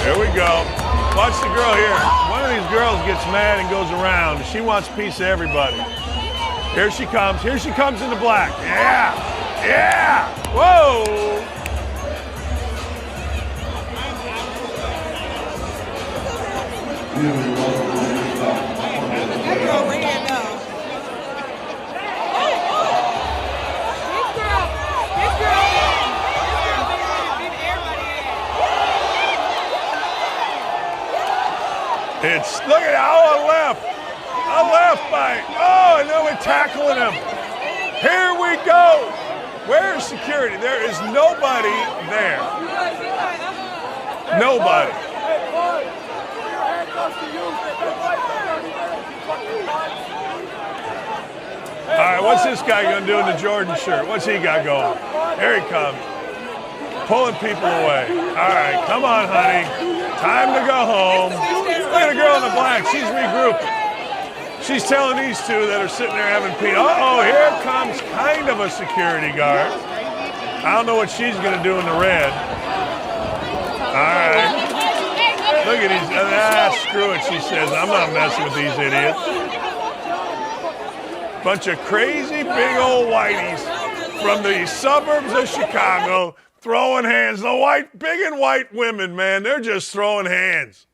Speaker 1: There we go. Watch the girl here. One of these girls gets mad and goes around. She wants a piece of everybody. Here she comes. Here she comes in the black. Yeah. Yeah. Whoa. It's, look at, oh, a left bite. Oh, and then we're tackling him. Here we go. Where's security? There is nobody there. Nobody. All right, what's this guy going to do in the Jordan shirt? What's he got going? Here he comes. Pulling people away. All right, come on, honey. Time to go home. Look at the girl in the black. She's regrouping. She's telling these two that are sitting there having pee. Uh-oh, here comes kind of a security guard. I don't know what she's going to do in the red. All right. Look at these. Screw it, she says. I'm not messing with these idiots. Bunch of crazy big old whiteys from the suburbs of Chicago throwing hands. The big and white women, man, they're just throwing hands.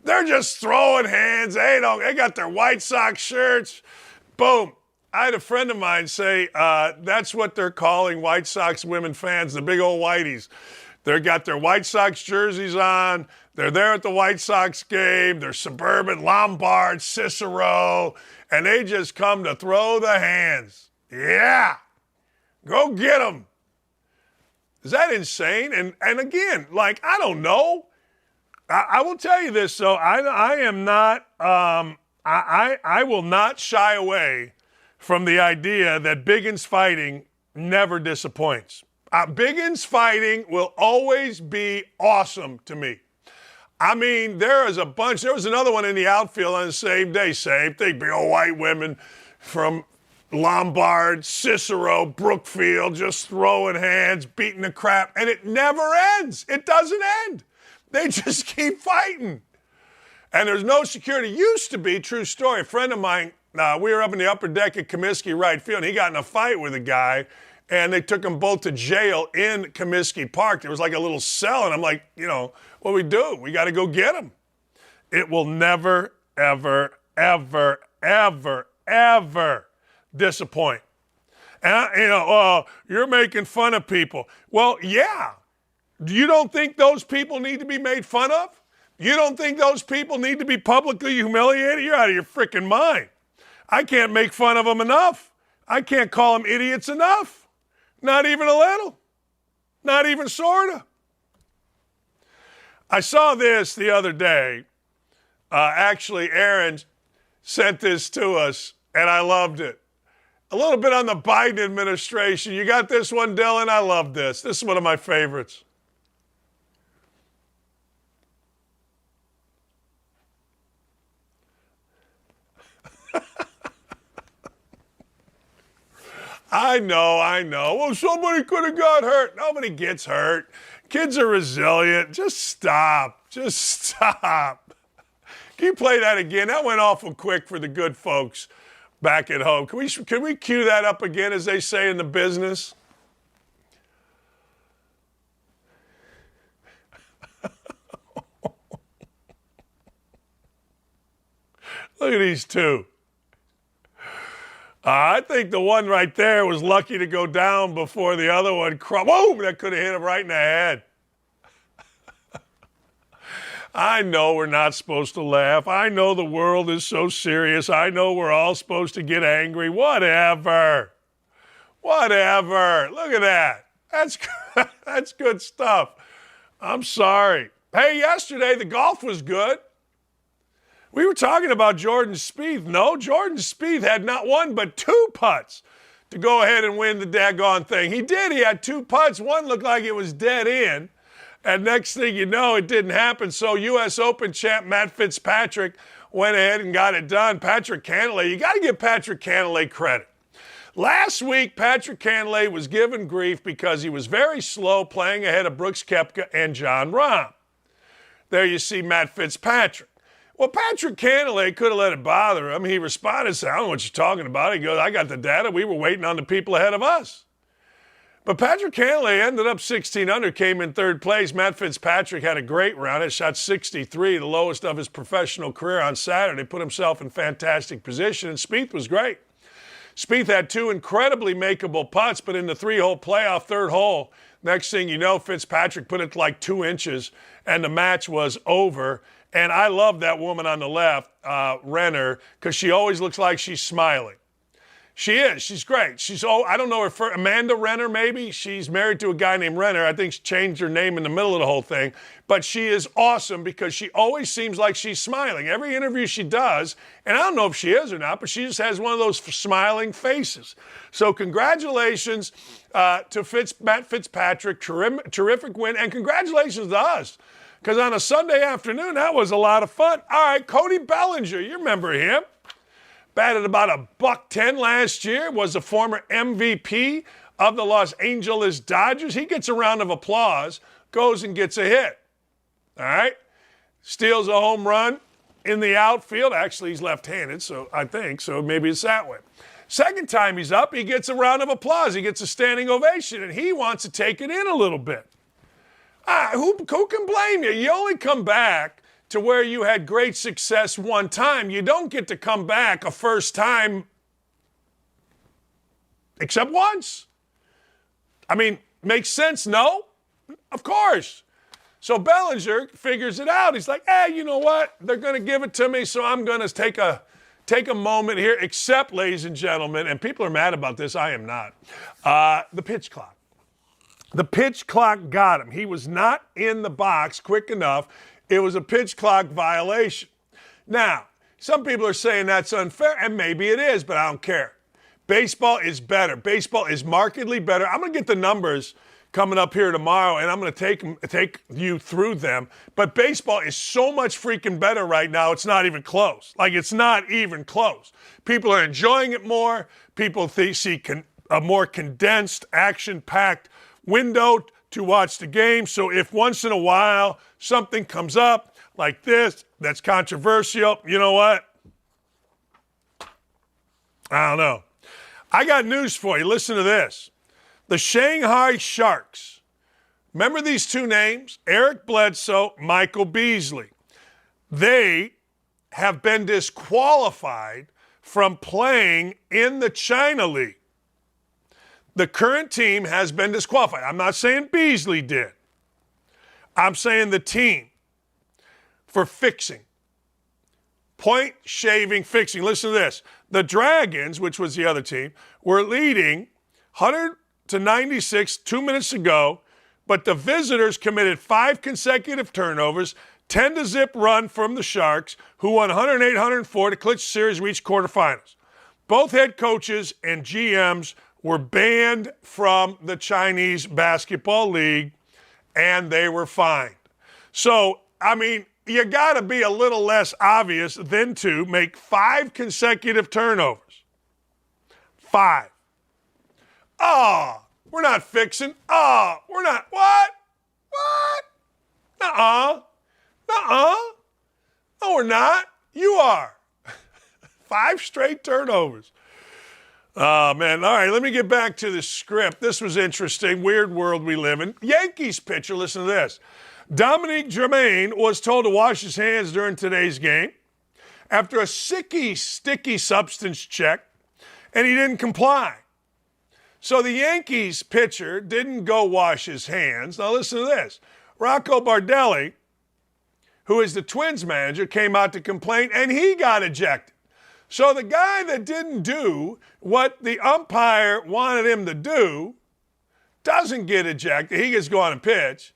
Speaker 1: They're just throwing hands. They got their White Sox shirts. Boom. I had a friend of mine say that's what they're calling White Sox women fans, the big old whiteys. They got their White Sox jerseys on. They're there at the White Sox game. They're suburban, Lombard, Cicero, and they just come to throw the hands. Yeah. Go get them. Is that insane? And again, like, I don't know. I will tell you this, though. I am not, I will not shy away from the idea that Biggins fighting never disappoints. Biggins fighting will always be awesome to me. I mean, there was another one in the outfield on the same day. Same thing, big old white women from Lombard, Cicero, Brookfield, just throwing hands, beating the crap, and it never ends. It doesn't end. They just keep fighting. And there's no security. Used to be, true story, a friend of mine, we were up in the upper deck at Comiskey right field, and he got in a fight with a guy, and they took them both to jail in Comiskey Park. There was like a little cell, and I'm like, what do we do? We got to go get them. It will never, ever, ever, ever, ever disappoint. And, you're making fun of people. Well, yeah. You don't think those people need to be made fun of? You don't think those people need to be publicly humiliated? You're out of your freaking mind. I can't make fun of them enough. I can't call them idiots enough. Not even a little. Not even sort of. I saw this the other day. Actually, Aaron sent this to us, and I loved it. A little bit on the Biden administration. You got this one, Dylan? I love this. This is one of my favorites. I know. Well, somebody could have got hurt. Nobody gets hurt. Kids are resilient. Just stop. Can you play that again? That went awful quick for the good folks back at home. Can we cue that up again, as they say in the business? Look at these two. I think the one right there was lucky to go down before the other one. Whoa, that could have hit him right in the head. I know we're not supposed to laugh. I know the world is so serious. I know we're all supposed to get angry. Whatever. Look at that. That's good stuff. I'm sorry. Hey, yesterday the golf was good. We were talking about Jordan Spieth. No, Jordan Spieth had not one but two putts to go ahead and win the daggone thing. He did. He had two putts. One looked like it was dead in. And next thing you know, it didn't happen. So U.S. Open champ Matt Fitzpatrick went ahead and got it done. Patrick Cantlay, you got to give Patrick Cantlay credit. Last week, Patrick Cantlay was given grief because he was very slow playing ahead of Brooks Koepka and John Rahm. There you see Matt Fitzpatrick. Well, Patrick Cantlay could have let it bother him. He responded, saying, I don't know what you're talking about. He goes, I got the data. We were waiting on the people ahead of us. But Patrick Cantlay ended up 16 under, came in third place. Matt Fitzpatrick had a great round. It shot 63, the lowest of his professional career on Saturday. Put himself in fantastic position, and Spieth was great. Spieth had two incredibly makeable putts, but in the three-hole playoff, third hole, next thing you know, Fitzpatrick put it to like 2 inches, and the match was over. And I love that woman on the left, Renner, because she always looks like she's smiling. She is. She's great. I don't know her first, Amanda Renner, maybe. She's married to a guy named Renner. I think she changed her name in the middle of the whole thing. But she is awesome because she always seems like she's smiling. Every interview she does, and I don't know if she is or not, but she just has one of those smiling faces. So congratulations to Matt Fitzpatrick. Terrific win. And congratulations to us. Because on a Sunday afternoon, that was a lot of fun. All right, Cody Bellinger, you remember him. Batted about $110 last year, was the former MVP of the Los Angeles Dodgers. He gets a round of applause, goes and gets a hit. All right? Steals a home run in the outfield. Actually, he's left-handed, so I think, so maybe it's that way. Second time he's up, he gets a round of applause. He gets a standing ovation, and he wants to take it in a little bit. Who can blame you? You only come back to where you had great success one time. You don't get to come back a first time except once. I mean, makes sense, no? Of course. So Bellinger figures it out. He's like, hey, you know what? They're going to give it to me, so I'm going to take a moment here, except, ladies and gentlemen, and people are mad about this, I am not, the pitch clock. The pitch clock got him. He was not in the box quick enough. It was a pitch clock violation. Now, some people are saying that's unfair, and maybe it is, but I don't care. Baseball is better. Baseball is markedly better. I'm going to get the numbers coming up here tomorrow, and I'm going to take you through them. But baseball is so much freaking better right now, it's not even close. Like, it's not even close. People are enjoying it more. People see a more condensed, action-packed window to watch the game. So if once in a while something comes up like this that's controversial, you know what? I don't know. I got news for you. Listen to this. The Shanghai Sharks. Remember these two names? Eric Bledsoe, Michael Beasley. They have been disqualified from playing in the China League. The current team has been disqualified. I'm not saying Beasley did. I'm saying the team for fixing. Point shaving fixing. Listen to this. The Dragons, which was the other team, were leading 100-96 2 minutes ago, but the visitors committed 5 consecutive turnovers, 10-0 run from the Sharks, who won 108-104 to clinch the series, reach quarterfinals. Both head coaches and GMs were banned from the Chinese Basketball League, and they were fined. So, I mean, you got to be a little less obvious than to make 5 consecutive turnovers. 5. Oh, we're not fixing. Oh, we're not. What? What? Nuh-uh. Nuh-uh. No, we're not. You are. 5 straight turnovers. Oh, man. All right, let me get back to the script. This was interesting. Weird world we live in. Yankees pitcher, listen to this. Dominique Germain was told to wash his hands during today's game after a sticky substance check, and he didn't comply. So the Yankees pitcher didn't go wash his hands. Now listen to this. Rocco Baldelli, who is the Twins manager, came out to complain, and he got ejected. So the guy that didn't do what the umpire wanted him to do doesn't get ejected. He gets to go on and pitch.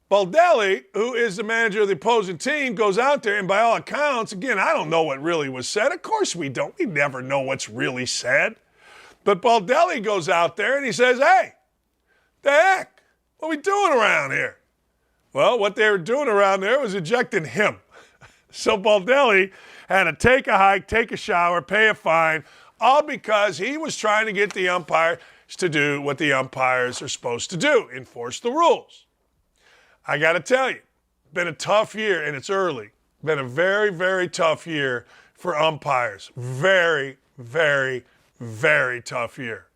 Speaker 1: Baldelli, who is the manager of the opposing team, goes out there, and by all accounts, again, I don't know what really was said. Of course we don't. We never know what's really said. But Baldelli goes out there, and he says, hey, the heck? What are we doing around here? Well, what they were doing around there was ejecting him. So Baldelli had to take a hike, take a shower, pay a fine, all because he was trying to get the umpires to do what the umpires are supposed to do, enforce the rules. I got to tell you, been a tough year, and it's early. Been a very, very tough year for umpires. Very, very, very tough year.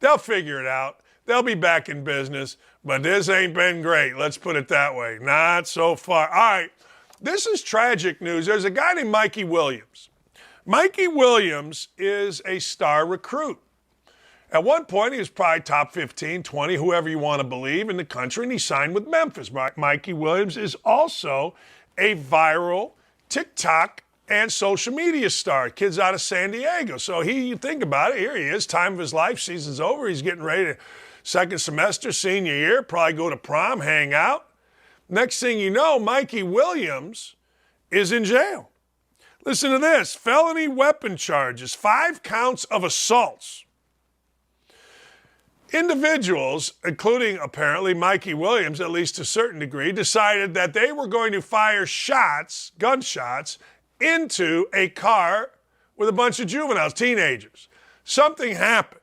Speaker 1: They'll figure it out. They'll be back in business, but this ain't been great. Let's put it that way. Not so far. All right, this is tragic news. There's a guy named Mikey Williams. Mikey Williams is a star recruit. At one point, he was probably top 15, 20, whoever you want to believe, in the country, and he signed with Memphis. Mikey Williams is also a viral TikTok and social media star. Kid's out of San Diego. So you think about it, here he is, time of his life, season's over. He's getting ready to second semester, senior year, probably go to prom, hang out. Next thing you know, Mikey Williams is in jail. Listen to this, felony weapon charges, 5 counts of assaults. Individuals, including apparently Mikey Williams, at least to a certain degree, decided that they were going to fire shots, gunshots, into a car with a bunch of juveniles, teenagers. Something happened.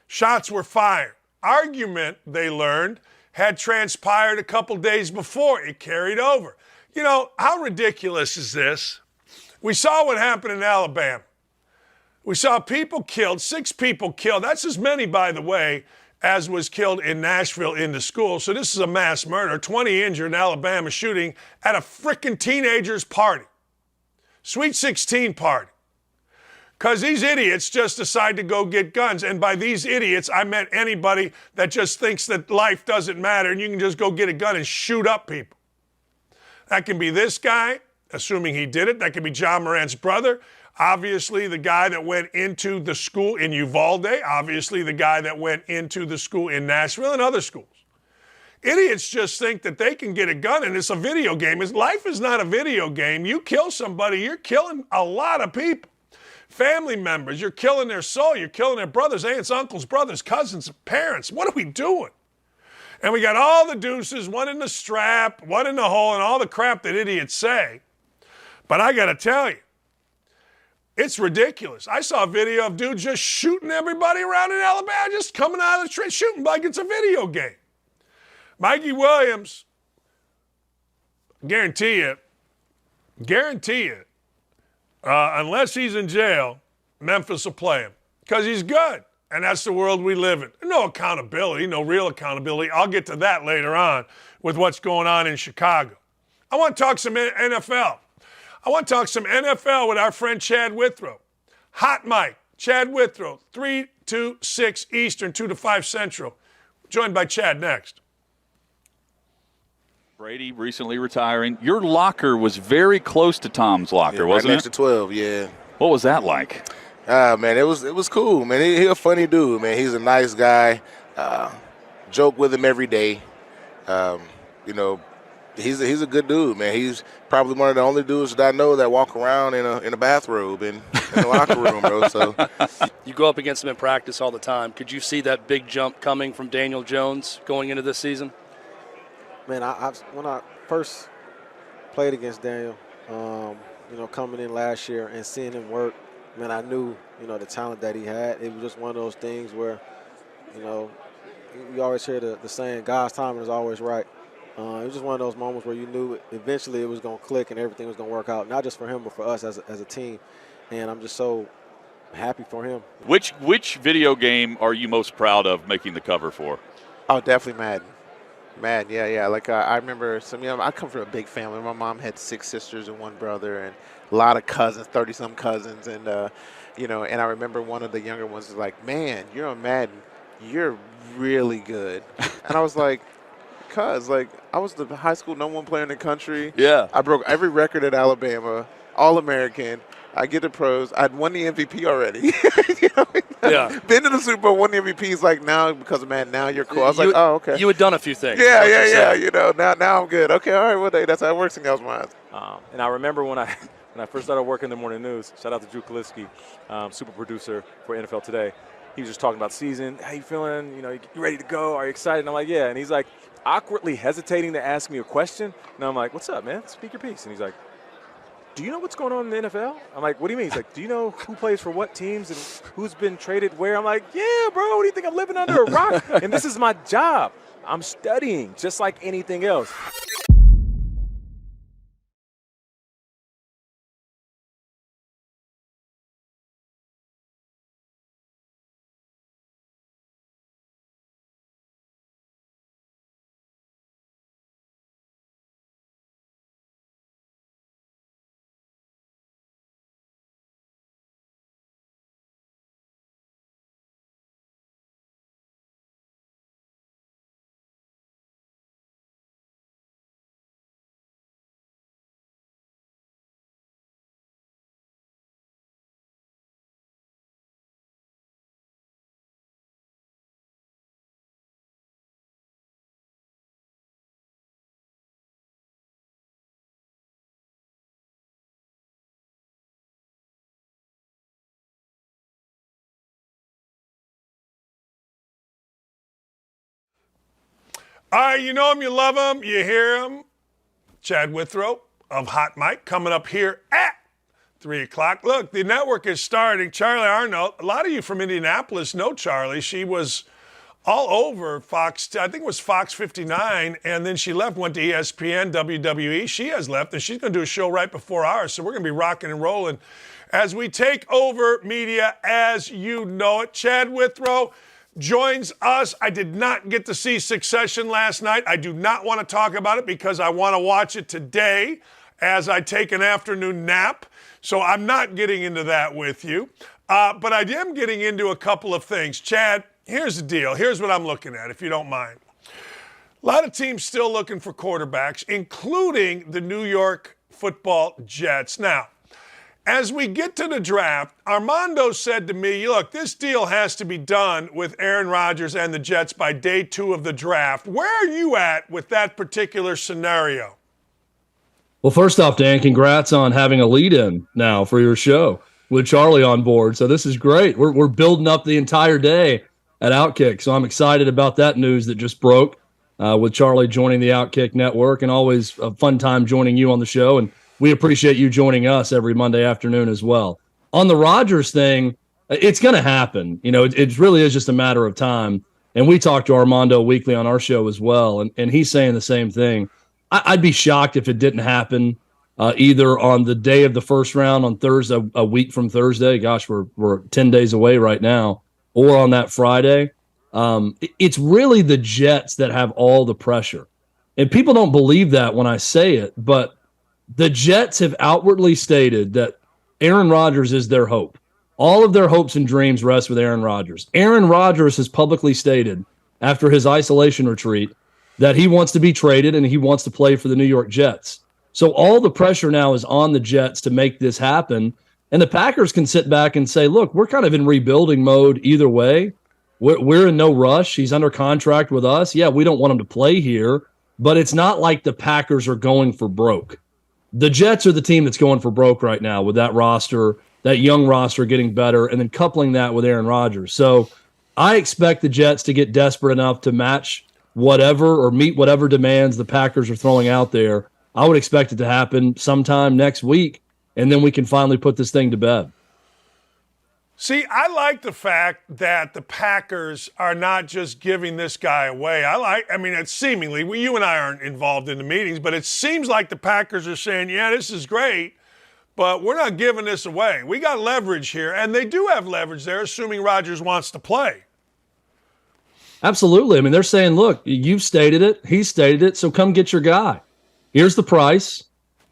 Speaker 1: Shots were fired. Argument, they learned, had transpired a couple days before. It carried over. You know, how ridiculous is this? We saw what happened in Alabama. We saw people killed, 6 people killed. That's as many, by the way, as was killed in Nashville in the school. So this is a mass murder. 20 injured in Alabama shooting at a frickin' teenager's party. Sweet 16 party. Because these idiots just decide to go get guns. And by these idiots, I meant anybody that just thinks that life doesn't matter and you can just go get a gun and shoot up people. That can be this guy, assuming he did it. That could be John Morant's brother. Obviously, the guy that went into the school in Uvalde. Obviously, the guy that went into the school in Nashville and other schools. Idiots just think that they can get a gun and it's a video game. Life is not a video game. You kill somebody, you're killing a lot of people. Family members, you're killing their soul. You're killing their brothers, aunts, uncles, brothers, cousins, parents. What are we doing? And we got all the deuces, one in the strap, one in the hole, and all the crap that idiots say. But I got to tell you, it's ridiculous. I saw a video of dudes just shooting everybody around in Alabama, just coming out of the street, shooting like it's a video game. Mikey Williams, guarantee you, unless he's in jail, Memphis will play him because he's good. And that's the world we live in. No accountability, no real accountability. I'll get to that later on with what's going on in Chicago. I want to talk some NFL. I want to talk some NFL with our friend Chad Withrow. Hot mic, Chad Withrow, 3 to 6 Eastern, 2 to 5 Central. Joined by Chad next.
Speaker 5: Brady recently retiring. Your locker was very close to Tom's locker, wasn't
Speaker 6: right
Speaker 5: it?
Speaker 6: next to 12, yeah.
Speaker 5: What was that like?
Speaker 6: Man, it was cool, man. He's a funny dude, man. He's a nice guy. Joke with him every day. He's a good dude, man. He's probably one of the only dudes that I know that walk around in a bathrobe in the locker room, bro. So
Speaker 7: you go up against him in practice all the time. Could you see that big jump coming from Daniel Jones going into this season?
Speaker 8: Man, when I first played against Daniel, coming in last year and seeing him work, man, I knew, the talent that he had. It was just one of those things where, you always hear the saying, God's timing is always right. It was just one of those moments where you knew eventually it was going to click and everything was going to work out, not just for him, but for us as a team. And I'm just so happy for him.
Speaker 5: Which video game are you most proud of making the cover for?
Speaker 9: Oh, definitely Madden. Madden, yeah. Like I remember I come from a big family. My mom had 6 sisters and 1 brother and a lot of cousins, 30-some cousins. And, and I remember one of the younger ones was like, man, you're on Madden. You're really good. And I was like, I was the high school #1 player in the country.
Speaker 5: Yeah.
Speaker 9: I broke every record at Alabama, All-American. I get the pros. I'd won the MVP already.
Speaker 7: Yeah.
Speaker 9: Been to the Super Bowl, won the MVP. He's like, now because of Madden, now you're cool. I was like, oh, okay.
Speaker 7: You had done a few things.
Speaker 9: Yeah. Now I'm good. Okay, all right. Well, that's how it works in y'all's minds.
Speaker 10: And I remember when I first started working in the morning news. Shout out to Drew Kaliski, super producer for NFL Today. He was just talking about season. How you feeling? You ready to go? Are you excited? And I'm like, yeah. And he's like, awkwardly hesitating to ask me a question. And I'm like, what's up, man? Speak your piece. And he's like, do you know what's going on in the NFL? I'm like, what do you mean? He's like, do you know who plays for what teams and who's been traded where? I'm like, yeah, bro, what do you think? I'm living under a rock? And this is my job. I'm studying just like anything else.
Speaker 1: All right, you know him, you love him, you hear him. Chad Withrow of Hot Mic coming up here at 3 o'clock. Look, the network is starting. Charlie Arnold, a lot of you from Indianapolis know Charlie. She was all over Fox, I think it was Fox 59, and then she left, went to ESPN, WWE. She has left, and she's going to do a show right before ours, so we're going to be rocking and rolling as we take over media as you know it. Chad Withrow joins us. I did not get to see Succession last night. I do not want to talk about it because I want to watch it today as I take an afternoon nap. So I'm not getting into that with you. But I am getting into a couple of things. Chad, here's the deal. Here's what I'm looking at, if you don't mind. A lot of teams still looking for quarterbacks, including the New York Football Jets. Now, as we get to the draft, Armando said to me, look, this deal has to be done with Aaron Rodgers and the Jets by day 2 of the draft. Where are you at with that particular scenario?
Speaker 11: Well, first off, Dan, congrats on having a lead-in now for your show with Charlie on board. So this is great. We're building up the entire day at OutKick. So I'm excited about that news that just broke with Charlie joining the OutKick network, and always a fun time joining you on the show. And we appreciate you joining us every Monday afternoon as well. On the Rodgers thing, it's going to happen. You know, it really is just a matter of time. And we talk to Armando weekly on our show as well, and he's saying the same thing. I'd be shocked if it didn't happen either on the day of the first round on Thursday, a week from Thursday. Gosh, we're 10 days away right now, or on that Friday. It's really the Jets that have all the pressure. And people don't believe that when I say it, but the Jets have outwardly stated that Aaron Rodgers is their hope. All of their hopes and dreams rest with Aaron Rodgers. Aaron Rodgers has publicly stated after his isolation retreat that he wants to be traded and he wants to play for the New York Jets. So all the pressure now is on the Jets to make this happen. And the Packers can sit back and say, look, we're kind of in rebuilding mode either way. We're in no rush. He's under contract with us. Yeah, we don't want him to play here, but it's not like the Packers are going for broke. The Jets are the team that's going for broke right now with that roster, that young roster getting better, and then coupling that with Aaron Rodgers. So I expect the Jets to get desperate enough to match whatever or meet whatever demands the Packers are throwing out there. I would expect it to happen sometime next week, and then we can finally put this thing to bed.
Speaker 1: See, I like the fact that the Packers are not just giving this guy away. It's seemingly, you and I aren't involved in the meetings, but it seems like the Packers are saying, yeah, this is great, but we're not giving this away. We got leverage here, and they do have leverage there, assuming Rodgers wants to play.
Speaker 11: Absolutely. I mean, they're saying, look, you've stated it, he stated it, so come get your guy. Here's the price.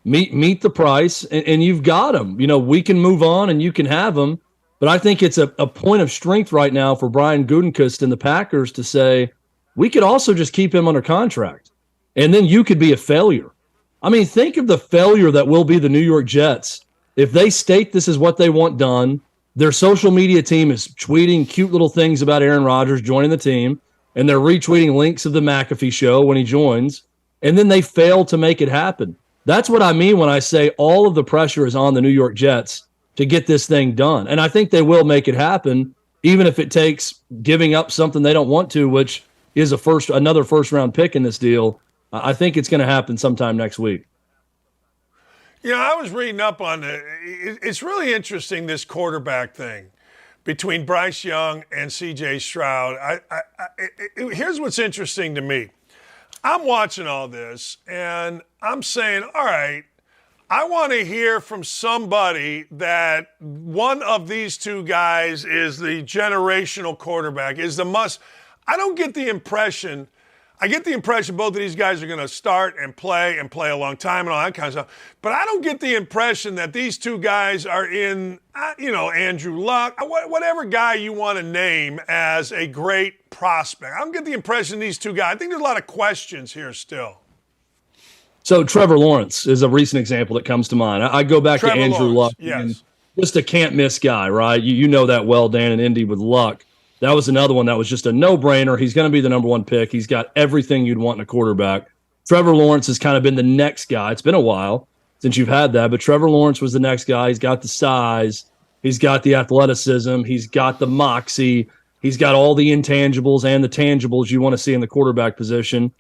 Speaker 11: Meet the price, and you've got him. You know, we can move on, and you can have him. But I think it's a point of strength right now for Brian Gutekunst and the Packers to say, we could also just keep him under contract, and then you could be a failure. I mean, think of the failure that will be the New York Jets if they state this is what they want done. Their social media team is tweeting cute little things about Aaron Rodgers joining the team, and they're retweeting links of the McAfee show when he joins, and then they fail to make it happen. That's what I mean when I say all of the pressure is on the New York Jets to get this thing done. And I think they will make it happen, even if it takes giving up something they don't want to, which is another first-round pick in this deal. I think it's going to happen sometime next week.
Speaker 1: I was reading up on it. It's really interesting, this quarterback thing between Bryce Young and C.J. Stroud. Here's what's interesting to me. I'm watching all this, and I'm saying, all right, I want to hear from somebody that one of these two guys is the generational quarterback, is the must. I don't get the impression. I get the impression both of these guys are going to start and play a long time and all that kind of stuff. But I don't get the impression that these two guys are in, Andrew Luck, whatever guy you want to name as a great prospect. I don't get the impression these two guys. I think there's a lot of questions here still.
Speaker 11: So Trevor Lawrence is a recent example that comes to mind. I go back
Speaker 1: Trevor
Speaker 11: to Andrew Luck.
Speaker 1: Yes.
Speaker 11: Just a can't-miss guy, right? You know that well, Dan, in Indy with Luck. That was another one that was just a no-brainer. He's going to be the number one pick. He's got everything you'd want in a quarterback. Trevor Lawrence has kind of been the next guy. It's been a while since you've had that, but Trevor Lawrence was the next guy. He's got the size. He's got the athleticism. He's got the moxie. He's got all the intangibles and the tangibles you want to see in the quarterback position.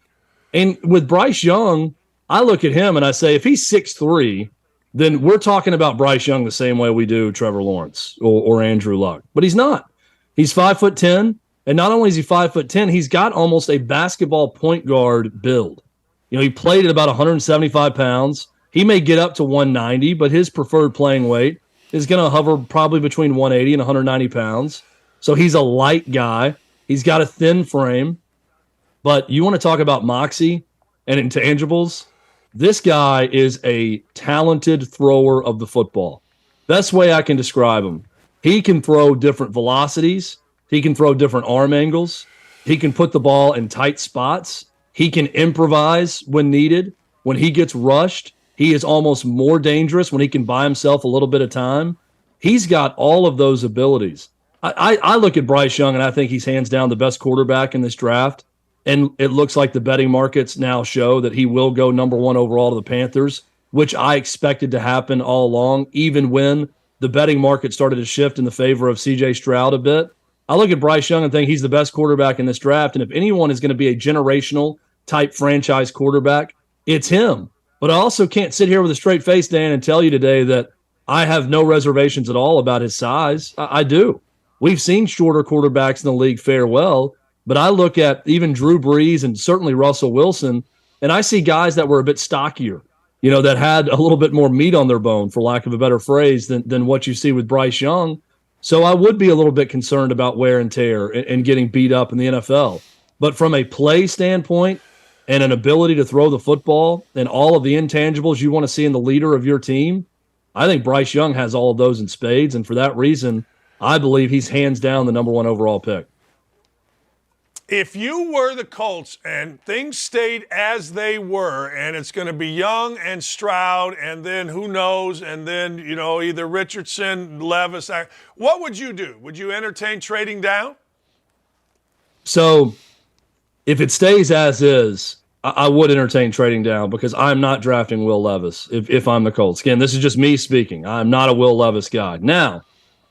Speaker 11: And with Bryce Young, I look at him and I say, if he's 6'3", then we're talking about Bryce Young the same way we do Trevor Lawrence or Andrew Luck. But he's not. He's 5'10", and not only is he 5'10", he's got almost a basketball point guard build. He played at about 175 pounds. He may get up to 190, but his preferred playing weight is going to hover probably between 180 and 190 pounds. So he's a light guy. He's got a thin frame. But you want to talk about moxie and intangibles? This guy is a talented thrower of the football. Best way I can describe him. He can throw different velocities. He can throw different arm angles. He can put the ball in tight spots. He can improvise when needed. When he gets rushed, he is almost more dangerous when he can buy himself a little bit of time. He's got all of those abilities. I look at Bryce Young, and I think he's hands down the best quarterback in this draft. And it looks like the betting markets now show that he will go number one overall to the Panthers, which I expected to happen all along, even when the betting market started to shift in the favor of C.J. Stroud a bit. I look at Bryce Young and think he's the best quarterback in this draft, and if anyone is going to be a generational type franchise quarterback, it's him. But I also can't sit here with a straight face, Dan, and tell you today that I have no reservations at all about his size. I do. We've seen shorter quarterbacks in the league fare well, but I look at even Drew Brees and certainly Russell Wilson, and I see guys that were a bit stockier, that had a little bit more meat on their bone, for lack of a better phrase, than what you see with Bryce Young. So I would be a little bit concerned about wear and tear and getting beat up in the NFL. But from a play standpoint and an ability to throw the football and all of the intangibles you want to see in the leader of your team, I think Bryce Young has all of those in spades. And for that reason, I believe he's hands down the number one overall pick.
Speaker 1: If you were the Colts and things stayed as they were, and it's going to be Young and Stroud, and then who knows, and then, either Richardson, Levis, what would you do? Would you entertain trading down?
Speaker 11: So if it stays as is, I would entertain trading down because I'm not drafting Will Levis if I'm the Colts. Again, this is just me speaking. I'm not a Will Levis guy. Now,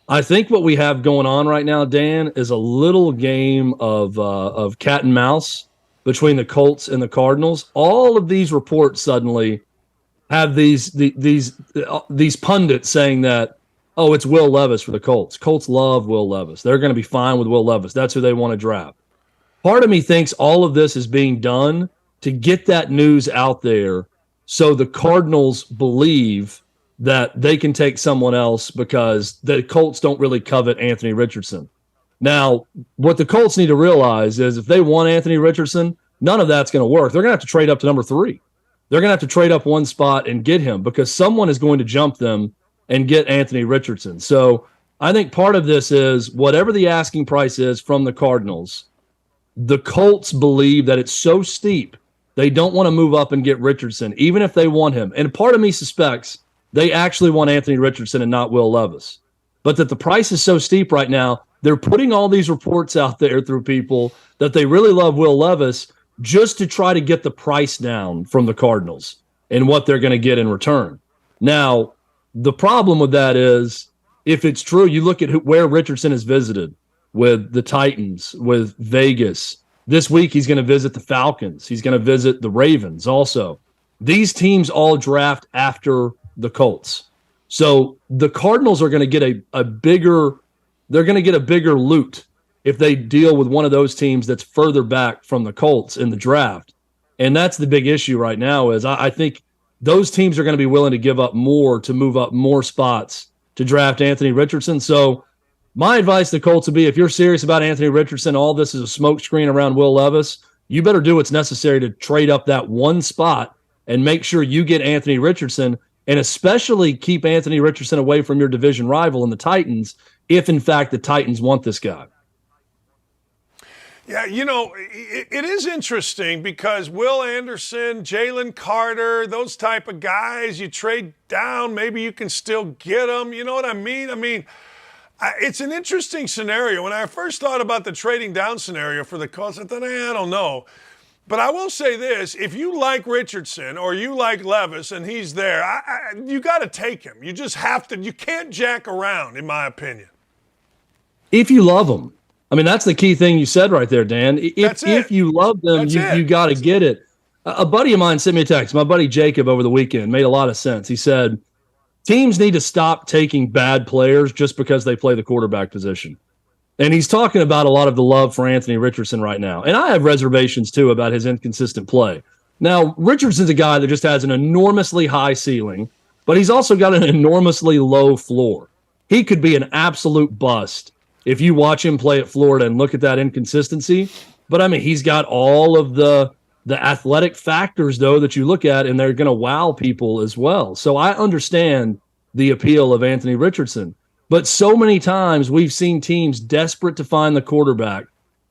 Speaker 11: I think what we have going on right now, Dan, is a little game of cat and mouse between the Colts and the Cardinals. All of these reports suddenly have these pundits saying that, oh, it's Will Levis for the Colts. Colts love Will Levis. They're going to be fine with Will Levis. That's who they want to draft. Part of me thinks all of this is being done to get that news out there so the Cardinals believe that they can take someone else because the Colts don't really covet Anthony Richardson. Now, what the Colts need to realize is if they want Anthony Richardson, none of that's going to work. They're going to have to trade up to number 3. They're going to have to trade up one spot and get him because someone is going to jump them and get Anthony Richardson. So I think part of this is whatever the asking price is from the Cardinals, the Colts believe that it's so steep they don't want to move up and get Richardson, even if they want him. And part of me suspects they actually want Anthony Richardson and not Will Levis. But that the price is so steep right now, they're putting all these reports out there through people that they really love Will Levis just to try to get the price down from the Cardinals and what they're going to get in return. Now, the problem with that is, if it's true, you look at where Richardson has visited with the Titans, with Vegas, This week, he's going to visit the Falcons. He's going to visit the Ravens also. These teams all draft after the Colts. So the Cardinals are going to get a bigger loot if they deal with one of those teams that's further back from the Colts in the draft. And that's the big issue right now is I think those teams are going to be willing to give up more to move up more spots to draft Anthony Richardson. So my advice to the Colts would be, if you're serious about Anthony Richardson, all this is a smokescreen around Will Levis, you better do what's necessary to trade up that one spot and make sure you get Anthony Richardson, and especially keep Anthony Richardson away from your division rival in the Titans, if in fact the Titans want this guy.
Speaker 1: Yeah, it is interesting because Will Anderson, Jalen Carter, those type of guys, you trade down, maybe you can still get them. You know what I mean? It's an interesting scenario. When I first thought about the trading down scenario for the Colts, I thought, I don't know. But I will say this, if you like Richardson or you like Levis and he's there, you got to take him. You just have to. You can't jack around, in my opinion.
Speaker 11: If you love him. I mean, that's the key thing you said right there, Dan. If you love them, you got to get it. A buddy of mine sent me a text. My buddy Jacob over the weekend made a lot of sense. He said, teams need to stop taking bad players just because they play the quarterback position. And he's talking about a lot of the love for Anthony Richardson right now. And I have reservations, too, about his inconsistent play. Now, Richardson's a guy that just has an enormously high ceiling, but he's also got an enormously low floor. He could be an absolute bust if you watch him play at Florida and look at that inconsistency. But, I mean, he's got all of the athletic factors, though, that you look at, and they're going to wow people as well. So I understand the appeal of Anthony Richardson. But so many times we've seen teams desperate to find the quarterback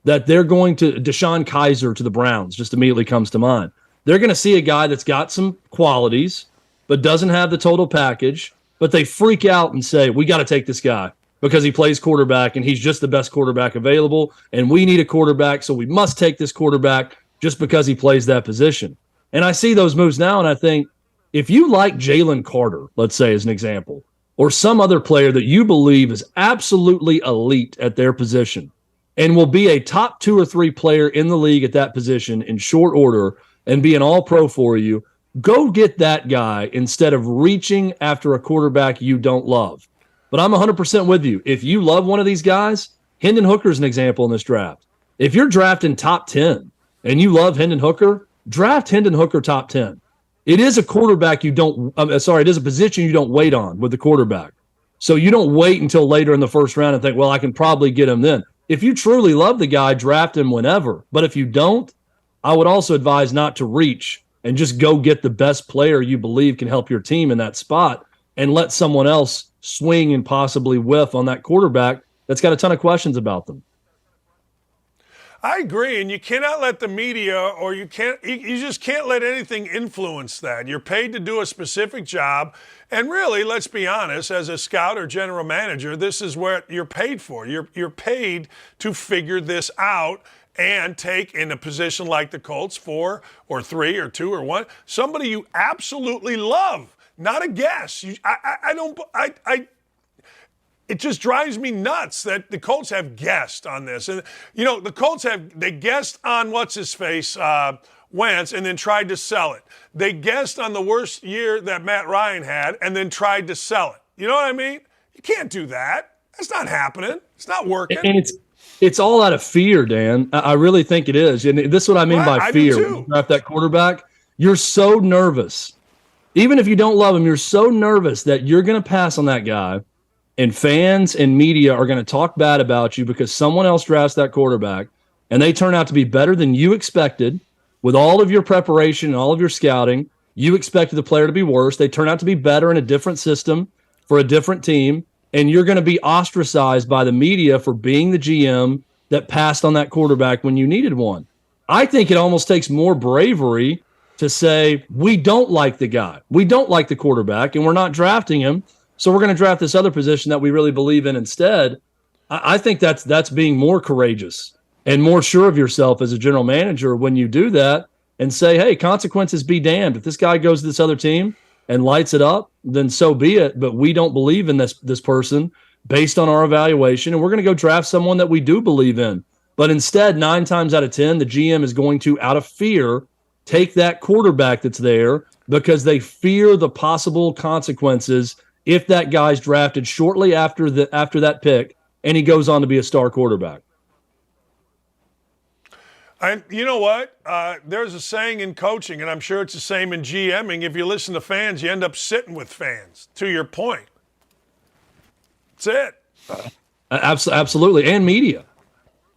Speaker 11: that they're going to – Deshaun Kaiser to the Browns just immediately comes to mind. They're going to see a guy that's got some qualities but doesn't have the total package, but they freak out and say, we got to take this guy because he plays quarterback and he's just the best quarterback available, and we need a quarterback, so we must take this quarterback just because he plays that position. And I see those moves now, and I think if you like Jalen Carter, let's say as an example, or some other player that you believe is absolutely elite at their position and will be a top 2 or 3 player in the league at that position in short order and be an all-pro for you, go get that guy instead of reaching after a quarterback you don't love. But I'm 100% with you. If you love one of these guys, Hendon Hooker's an example in this draft. If you're drafting top 10 and you love Hendon Hooker, draft Hendon Hooker top 10. It is a quarterback it is a position you don't wait on with the quarterback. So you don't wait until later in the first round and think, well, I can probably get him then. If you truly love the guy, draft him whenever. But if you don't, I would also advise not to reach and just go get the best player you believe can help your team in that spot and let someone else swing and possibly whiff on that quarterback that's got a ton of questions about them.
Speaker 1: I agree, and you cannot let the media or you just can't let anything influence that. You're paid to do a specific job, and really, let's be honest, as a scout or general manager, this is what you're paid for. You're paid to figure this out and take in a position like the Colts 4 or 3 or 2 or 1 somebody you absolutely love, not a guess. It just drives me nuts that the Colts have guessed on this. And, the Colts they guessed on what's-his-face, Wentz, and then tried to sell it. They guessed on the worst year that Matt Ryan had and then tried to sell it. You know what I mean? You can't do that. That's not happening. It's not working.
Speaker 11: And it's all out of fear, Dan. I really think it is. And this is what I mean by fear. When you draft that quarterback, you're so nervous. Even if you don't love him, you're so nervous that you're going to pass on that guy. And fans and media are going to talk bad about you because someone else drafts that quarterback and they turn out to be better than you expected with all of your preparation and all of your scouting. You expected the player to be worse. They turn out to be better in a different system for a different team. And you're going to be ostracized by the media for being the GM that passed on that quarterback when you needed one. I think it almost takes more bravery to say, we don't like the guy. We don't like the quarterback and we're not drafting him. So we're going to draft this other position that we really believe in instead. I think that's being more courageous and more sure of yourself as a general manager when you do that and say, hey, consequences be damned. If this guy goes to this other team and lights it up, then so be it. But we don't believe in this person based on our evaluation, and we're going to go draft someone that we do believe in. But instead, 9 times out of 10, the GM is going to, out of fear, take that quarterback that's there because they fear the possible consequences if that guy's drafted shortly after that pick and he goes on to be a star quarterback.
Speaker 1: And you know what? There's a saying in coaching, and I'm sure it's the same in GMing. If you listen to fans, you end up sitting with fans, to your point. That's it.
Speaker 11: Absolutely. And media.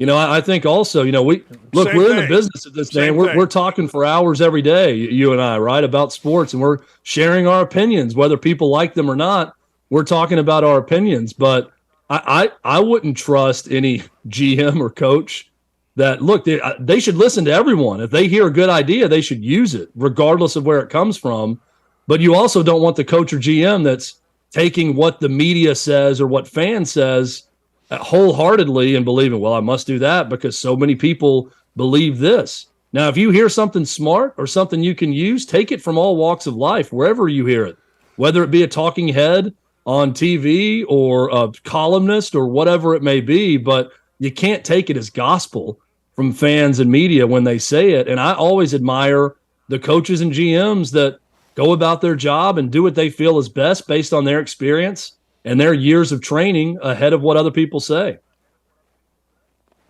Speaker 11: I think also, we're in the business of this, Dan. We're talking for hours every day, you and I, right, about sports, and we're sharing our opinions, whether people like them or not. We're talking about our opinions, but I wouldn't trust any GM or coach that, look, they should listen to everyone. If they hear a good idea, they should use it, regardless of where it comes from. But you also don't want the coach or GM that's taking what the media says or what fan says wholeheartedly and believing, well, I must do that because so many people believe this. Now, if you hear something smart or something you can use, take it from all walks of life, wherever you hear it, whether it be a talking head on TV or a columnist or whatever it may be, but you can't take it as gospel from fans and media when they say it. And I always admire the coaches and GMs that go about their job and do what they feel is best based on their experience and their years of training ahead of what other people say.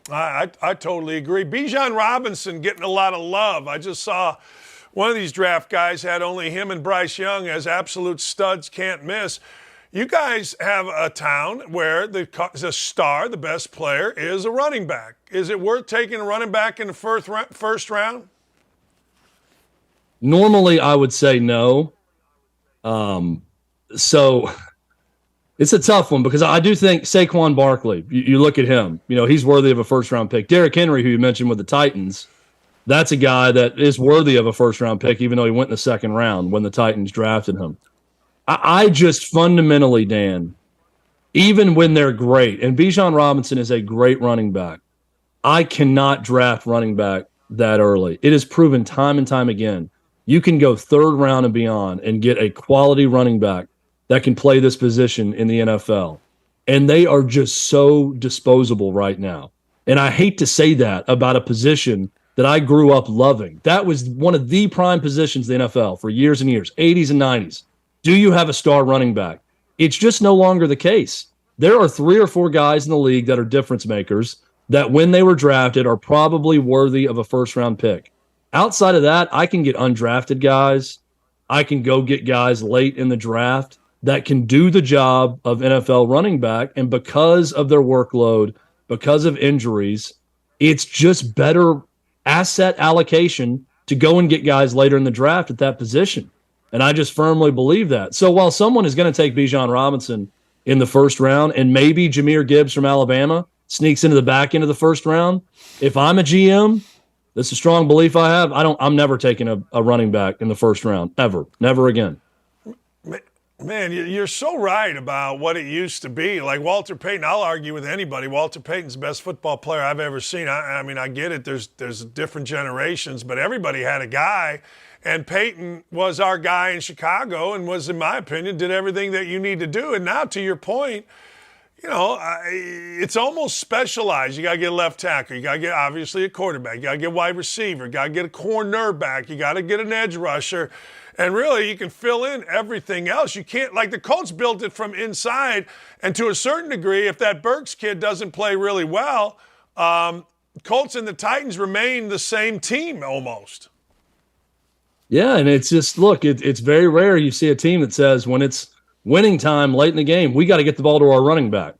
Speaker 1: I totally agree. Bijan Robinson getting a lot of love. I just saw one of these draft guys had only him and Bryce Young as absolute studs, can't miss. You guys have a town where the star, the best player, is a running back. Is it worth taking a running back in the first round?
Speaker 11: Normally, I would say no. So it's a tough one because I do think Saquon Barkley, you look at him, he's worthy of a first-round pick. Derrick Henry, who you mentioned with the Titans, that's a guy that is worthy of a first-round pick, even though he went in the second round when the Titans drafted him. I just fundamentally, Dan, even when they're great, and Bijan Robinson is a great running back, I cannot draft running back that early. It is proven time and time again. You can go third round and beyond and get a quality running back that can play this position in the NFL. And they are just so disposable right now. And I hate to say that about a position that I grew up loving. That was one of the prime positions in the NFL for years and years, 80s and 90s. Do you have a star running back? It's just no longer the case. There are 3 or 4 guys in the league that are difference makers that when they were drafted are probably worthy of a first-round pick. Outside of that, I can get undrafted guys. I can go get guys late in the draft that can do the job of NFL running back. And because of their workload, because of injuries, it's just better asset allocation to go and get guys later in the draft at that position. And I just firmly believe that. So while someone is going to take Bijan Robinson in the first round and maybe Jahmyr Gibbs from Alabama sneaks into the back end of the first round, if I'm a GM, this is a strong belief I have, I'm never taking a running back in the first round, ever. Never again.
Speaker 1: Man, you're so right about what it used to be. Like Walter Payton, I'll argue with anybody. Walter Payton's the best football player I've ever seen. I mean, I get it. There's different generations, but everybody had a guy. And Peyton was our guy in Chicago and was, in my opinion, did everything that you need to do. And now, to your point, it's almost specialized. You got to get a left tackle. You got to get, obviously, a quarterback. You got to get a wide receiver. You got to get a cornerback. You got to get an edge rusher. And really, you can fill in everything else. You can't, like the Colts built it from inside. And to a certain degree, if that Burks kid doesn't play really well, Colts and the Titans remain the same team almost.
Speaker 11: Yeah, and it's just, look, it's very rare you see a team that says when it's winning time late in the game, we got to get the ball to our running back.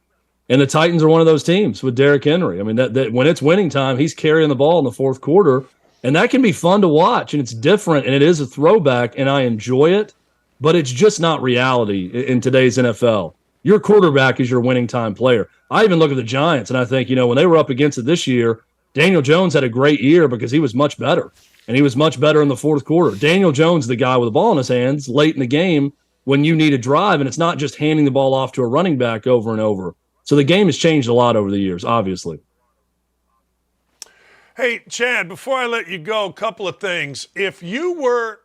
Speaker 11: And the Titans are one of those teams with Derrick Henry. I mean, that when it's winning time, he's carrying the ball in the fourth quarter. And that can be fun to watch, and it's different, and it is a throwback, and I enjoy it, but it's just not reality in today's NFL. Your quarterback is your winning time player. I even look at the Giants, and I think, when they were up against it this year, Daniel Jones had a great year because he was much better, and he was much better in the fourth quarter. Daniel Jones is the guy with the ball in his hands late in the game when you need a drive, and it's not just handing the ball off to a running back over and over. So the game has changed a lot over the years, obviously.
Speaker 1: Hey, Chad, before I let you go, a couple of things. If you were,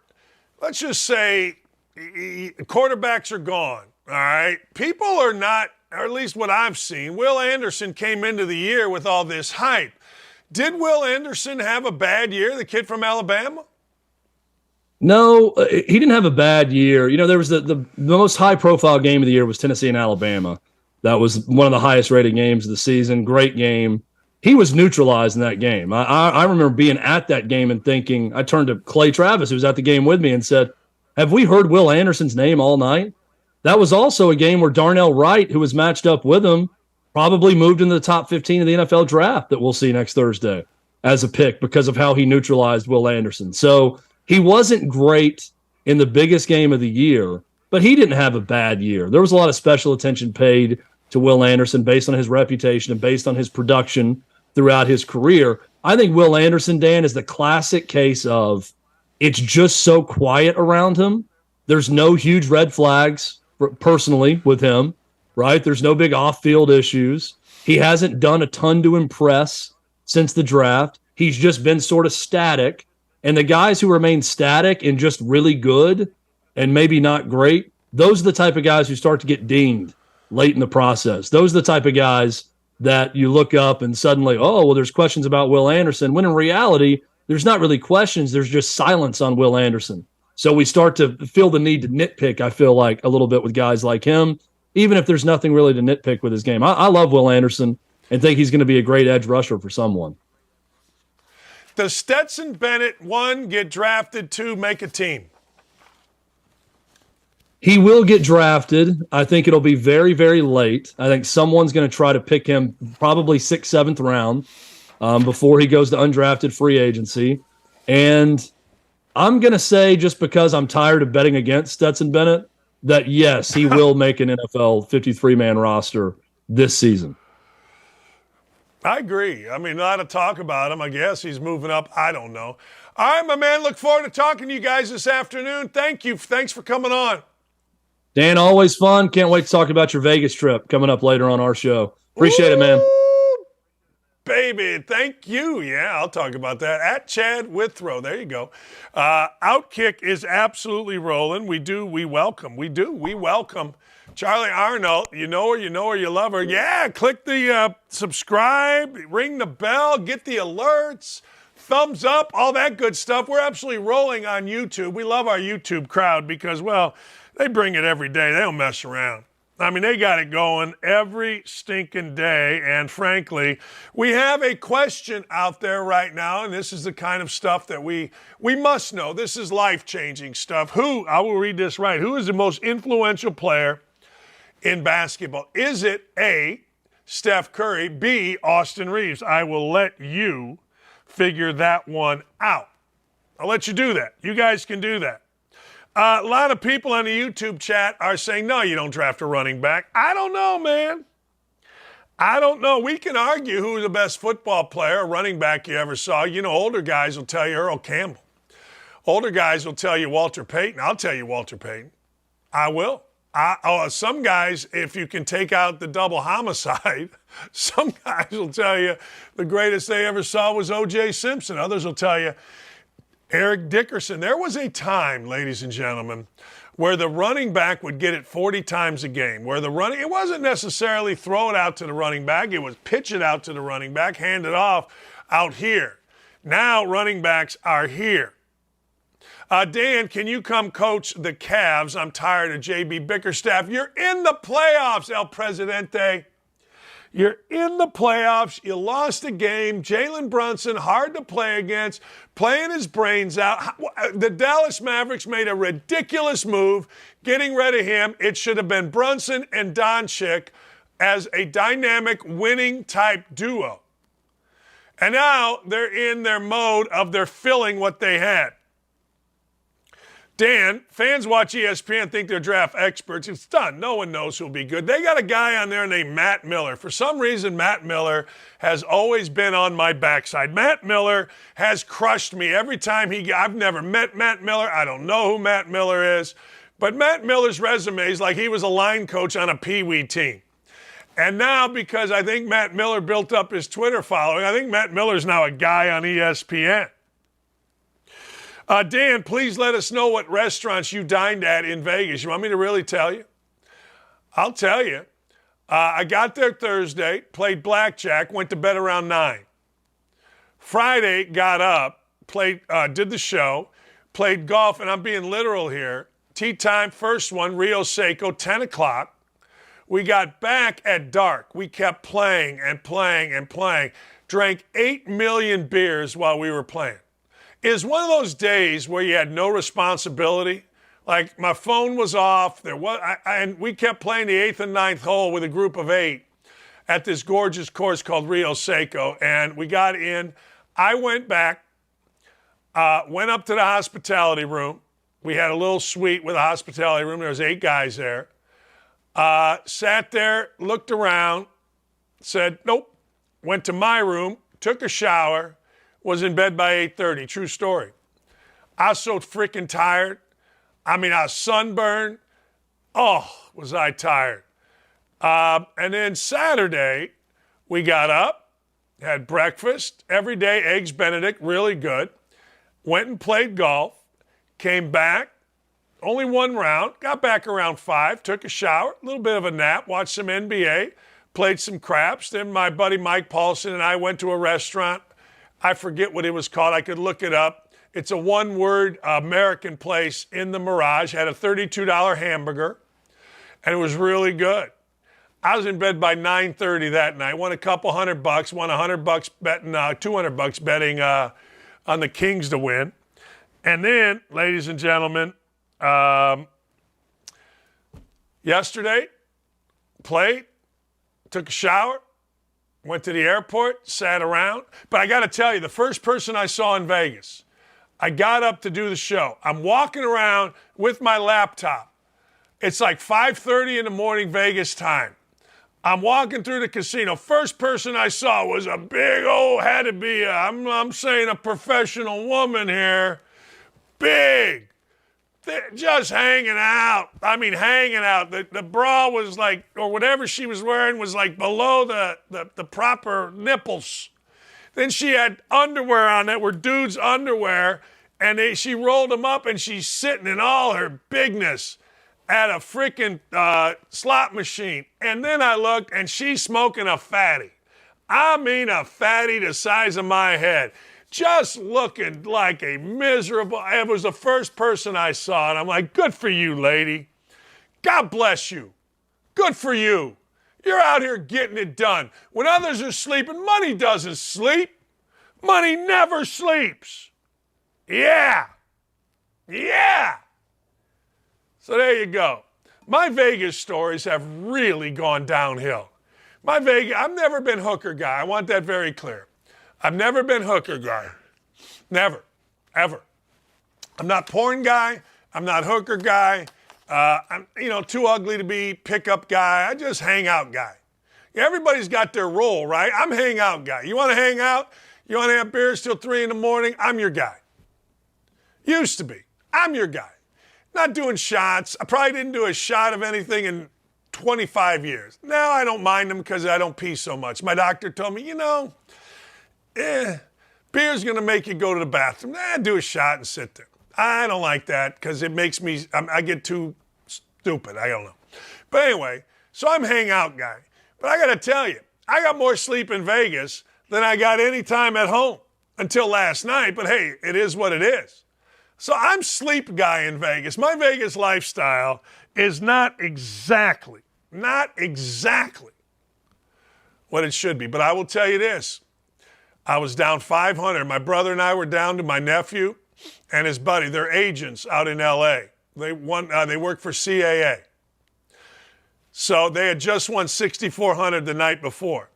Speaker 1: let's just say, quarterbacks are gone, all right? People are not, or at least what I've seen, Will Anderson came into the year with all this hype. Did Will Anderson have a bad year, the kid from Alabama?
Speaker 11: No, he didn't have a bad year. There was the most high-profile game of the year was Tennessee and Alabama. That was one of the highest-rated games of the season. Great game. He was neutralized in that game. I remember being at that game and thinking, I turned to Clay Travis, who was at the game with me, and said, have we heard Will Anderson's name all night? That was also a game where Darnell Wright, who was matched up with him, probably moved into the top 15 of the NFL draft that we'll see next Thursday as a pick because of how he neutralized Will Anderson. So he wasn't great in the biggest game of the year, but he didn't have a bad year. There was a lot of special attention paid to Will Anderson based on his reputation and based on his production throughout his career. I think Will Anderson, Dan, is the classic case of it's just so quiet around him. There's no huge red flags personally with him, right? There's no big off-field issues. He hasn't done a ton to impress since the draft. He's just been sort of static. And the guys who remain static and just really good and maybe not great, those are the type of guys who start to get dinged late in the process. Those are the type of guys that you look up and suddenly, oh, well, there's questions about Will Anderson, when in reality, there's not really questions. There's just silence on Will Anderson. So we start to feel the need to nitpick, I feel like, a little bit with guys like him, even if there's nothing really to nitpick with his game. I love Will Anderson and think he's going to be a great edge rusher for someone.
Speaker 1: Does Stetson Bennett, 1, get drafted, 2, make a team?
Speaker 11: He will get drafted. I think it'll be very, very late. I think someone's going to try to pick him probably 6th, 7th round before he goes to undrafted free agency. And I'm going to say, just because I'm tired of betting against Stetson Bennett, that yes, he will make an NFL 53-man roster this season.
Speaker 1: I agree. I mean, a lot of talk about him. I guess he's moving up. I don't know. All right, my man. Look forward to talking to you guys this afternoon. Thank you. Thanks for coming on.
Speaker 11: Dan, always fun. Can't wait to talk about your Vegas trip coming up later on our show. Appreciate it, man.
Speaker 1: Baby, thank you. Yeah, I'll talk about that. At Chad Withrow. There you go. OutKick is absolutely rolling. We welcome Charlie Arnold. You know her, you love her. Yeah, click the subscribe, ring the bell, get the alerts, thumbs up, all that good stuff. We're absolutely rolling on YouTube. We love our YouTube crowd because, well, they bring it every day. They don't mess around. I mean, they got it going every stinking day. And frankly, we have a question out there right now, and this is the kind of stuff that we must know. This is life-changing stuff. I will read this right. Who is the most influential player in basketball? Is it A, Steph Curry, B, Austin Reeves? I will let you figure that one out. I'll let you do that. You guys can do that. A lot of people on the YouTube chat are saying, no, you don't draft a running back. I don't know, man. I don't know. We can argue who's the best football player or running back you ever saw. You know, older guys will tell you Earl Campbell. Older guys will tell you Walter Payton. I'll tell you Walter Payton. I will. Some guys, if you can take out the double homicide, some guys will tell you the greatest they ever saw was O.J. Simpson. Others will tell you Eric Dickerson. There was a time, ladies and gentlemen, where the running back would get it 40 times a game, it wasn't necessarily throw it out to the running back, it was pitch it out to the running back, hand it off out here. Now running backs are here. Dan, can you come coach the Cavs? I'm tired of J.B. Bickerstaff. You're in the playoffs, El Presidente. You're in the playoffs. You lost a game. Jalen Brunson, hard to play against, playing his brains out. The Dallas Mavericks made a ridiculous move getting rid of him. It should have been Brunson and Doncic as a dynamic winning type duo. And now they're in their mode of they're filling what they had. Dan, fans watch ESPN, think they're draft experts. It's done. No one knows who'll be good. They got a guy on there named Matt Miller. For some reason, Matt Miller has always been on my backside. Matt Miller has crushed me every time I've never met Matt Miller. I don't know who Matt Miller is. But Matt Miller's resume is like he was a line coach on a Pee-wee team. And now, because I think Matt Miller built up his Twitter following, I think Matt Miller's now a guy on ESPN. Dan, please let us know what restaurants you dined at in Vegas. You want me to really tell you? I'll tell you. I got there Thursday, played blackjack, went to bed around 9. Friday, got up, played, did the show, played golf, and I'm being literal here. Tee time, first one, Rio Seco, 10 o'clock. We got back at dark. We kept playing and playing and playing. Drank 8 million beers while we were playing. It was one of those days where you had no responsibility. Like, my phone was off. And we kept playing the 8th and 9th hole with a group of 8 at this gorgeous course called Rio Seco. And we got in. I went back, went up to the hospitality room. We had a little suite with a hospitality room. There was 8 guys there. Sat there, looked around, said, nope. Went to my room, took a shower, was in bed by 8:30. True story. I was so freaking tired. I was sunburned. Oh, was I tired. And then Saturday, we got up, had breakfast, every day, Eggs Benedict, really good. Went and played golf, came back, only one round, got back around 5, took a shower, a little bit of a nap, watched some NBA, played some craps. Then my buddy Mike Paulson and I went to a restaurant. I forget what it was called. I could look it up. It's a one-word American place in the Mirage. Had a $32 hamburger, and it was really good. I was in bed by 9:30 that night. Won a couple $100. Won $100 betting, $200 betting on the Kings to win. And then, ladies and gentlemen, yesterday, played, took a shower, went to the airport, sat around. But I got to tell you, the first person I saw in Vegas, I got up to do the show. I'm walking around with my laptop. It's like 5:30 in the morning Vegas time. I'm walking through the casino. First person I saw was a big old, had to be, I'm saying a professional woman here. Big. Just hanging out. Hanging out. The bra was like, or whatever she was wearing was like below the proper nipples. Then she had underwear on that were dudes' underwear, and she rolled them up, and she's sitting in all her bigness at a freaking slot machine. And then I looked, and she's smoking a fatty. A fatty the size of my head. Just looking like a miserable, it was the first person I saw, and I'm like, good for you, lady. God bless you. Good for you. You're out here getting it done. When others are sleeping, money doesn't sleep. Money never sleeps. Yeah. Yeah. So there you go. My Vegas stories have really gone downhill. I've never been hooker guy. I want that very clear. I've never been hooker guy. Never. Ever. I'm not porn guy. I'm not hooker guy. I'm too ugly to be pickup guy. I just hang out guy. Everybody's got their role, right? I'm hang out guy. You want to hang out? You want to have beers till 3 in the morning? I'm your guy. Used to be. I'm your guy. Not doing shots. I probably didn't do a shot of anything in 25 years. Now I don't mind them because I don't pee so much. My doctor told me, beer's going to make you go to the bathroom. Do a shot and sit there. I don't like that because it makes me, I get too stupid. I don't know. But anyway, so I'm hang out guy. But I got to tell you, I got more sleep in Vegas than I got any time at home until last night. But hey, it is what it is. So I'm sleep guy in Vegas. My Vegas lifestyle is not exactly what it should be. But I will tell you this. I was down 500. My brother and I were down to my nephew and his buddy. They're agents out in L.A. They work for CAA. So they had just won 6,400 the night before.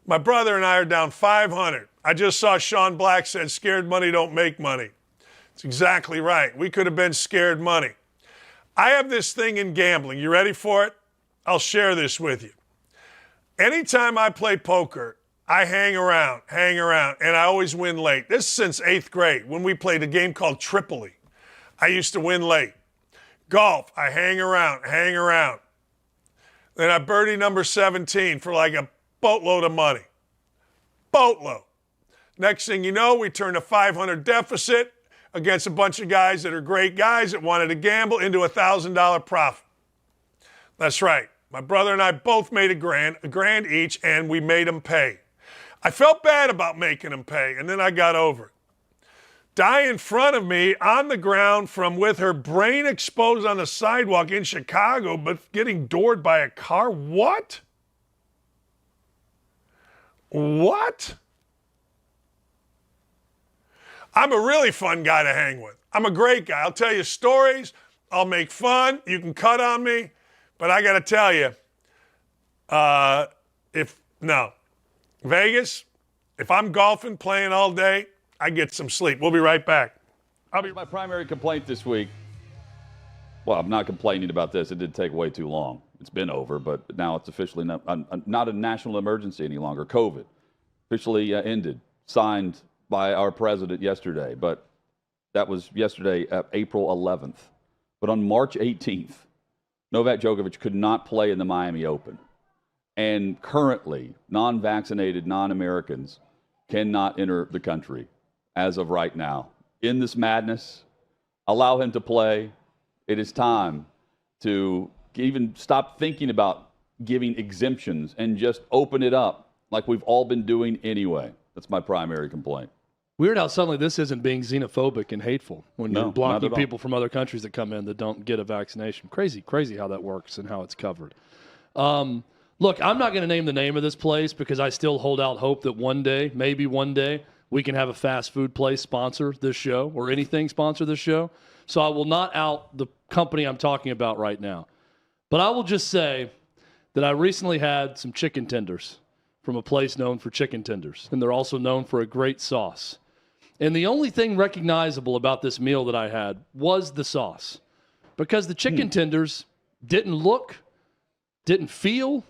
Speaker 1: My brother and I are down 500. I just saw Sean Black said, scared money don't make money. It's exactly right. We could have been scared money. I have this thing in gambling. You ready for it? I'll share this with you. Anytime I play poker, I hang around, and I always win late. This is since 8th grade when we played a game called Tripoli. I used to win late. Golf, I hang around. Then I birdie number 17 for like a boatload of money. Boatload. Next thing you know, we turned a 500 deficit against a bunch of guys that are great guys that wanted to gamble into a $1,000 profit. That's right. My brother and I both made a grand each, and we made them pay. I felt bad about making him pay, and then I got over it. Die in front of me on the ground from with her brain exposed on the sidewalk in Chicago, but getting doored by a car. What? What? I'm a really fun guy to hang with. I'm a great guy. I'll tell you stories. I'll make fun. You can cut on me. But I got to tell you, Vegas, if I'm golfing, playing all day, I get some sleep. We'll be right back.
Speaker 5: My primary complaint this week. Well, I'm not complaining about this. It did take way too long. It's been over, but now it's officially not a national emergency any longer. COVID officially ended, signed by our president yesterday, but that was yesterday, April 11th. But on March 18th, Novak Djokovic could not play in the Miami Open. And currently, non-vaccinated, non-Americans cannot enter the country as of right now. In this madness, allow him to play. It is time to even stop thinking about giving exemptions and just open it up like we've all been doing anyway. That's my primary complaint.
Speaker 11: Weird how suddenly this isn't being xenophobic and hateful when you're blocking people from other countries that come in that don't get a vaccination. Crazy how that works and how it's covered. Look, I'm not going to name the name of this place because I still hold out hope that one day, maybe one day, we can have a fast food place sponsor this show or anything sponsor this show. So I will not out the company I'm talking about right now. But I will just say that I recently had some chicken tenders from a place known for chicken tenders, and they're also known for a great sauce. And the only thing recognizable about this meal that I had was the sauce, because the chicken tenders didn't look, didn't feel,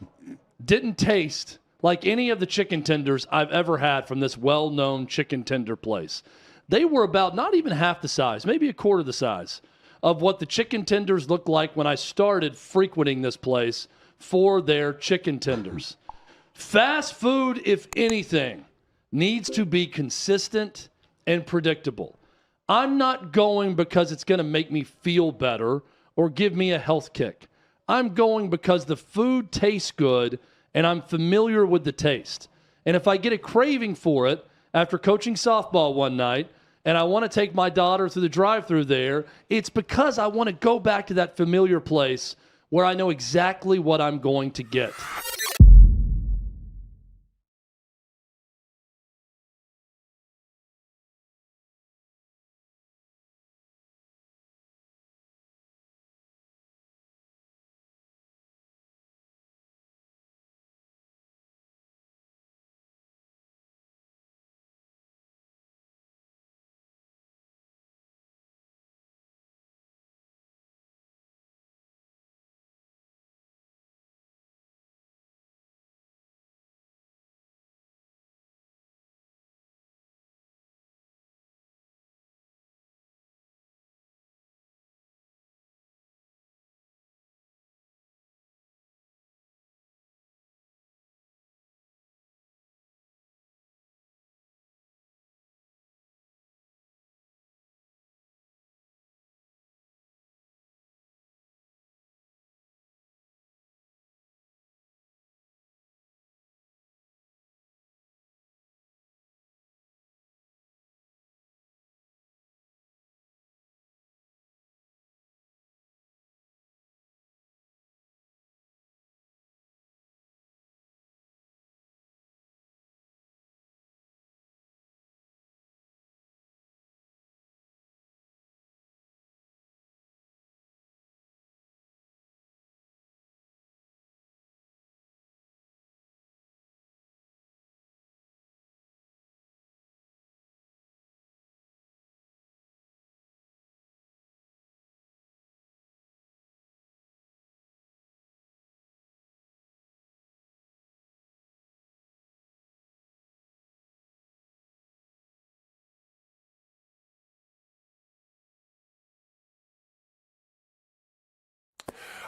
Speaker 11: didn't taste like any of the chicken tenders I've ever had from this well-known chicken tender place. They were about not even half the size, maybe a quarter the size of what the chicken tenders looked like when I started frequenting this place for their chicken tenders. Fast food, if anything, needs to be consistent and predictable. I'm not going because it's going to make me feel better or give me a health kick. I'm going because the food tastes good and I'm familiar with the taste. And if I get a craving for it after coaching softball one night and I want to take my daughter through the drive-thru there, it's because I want to go back to that familiar place where I know exactly what I'm going to get.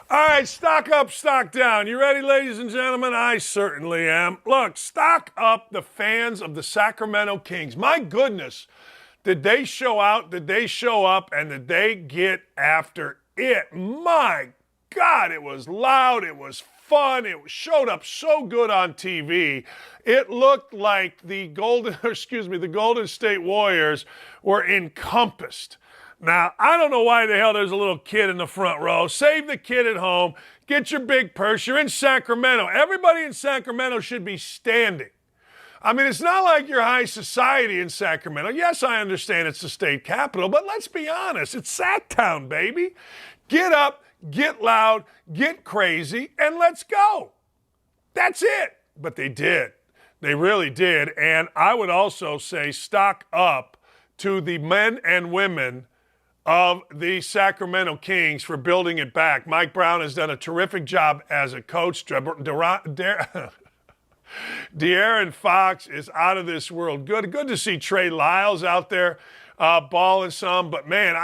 Speaker 1: All right, stock up, stock down. You ready, ladies and gentlemen? I certainly am. Look, stock up the fans of the Sacramento Kings. My goodness, did they show out, did they show up, and did they get after it? My God, it was loud, it was fun. It showed up so good on TV. It looked like the Golden State Warriors were encompassed. Now, I don't know why the hell there's a little kid in the front row. Save the kid at home. Get your big purse. You're in Sacramento. Everybody in Sacramento should be standing. I mean, it's not like you're high society in Sacramento. Yes, I understand it's the state capital, but let's be honest. It's Sacktown, baby. Get up, get loud, get crazy, and let's go. That's it. But they did. They really did. And I would also say stock up to the men and women of the Sacramento Kings for building it back. Mike Brown has done a terrific job as a coach. De'Aaron Fox is out of this world. Good to see Trey Lyles out there balling some. But, man,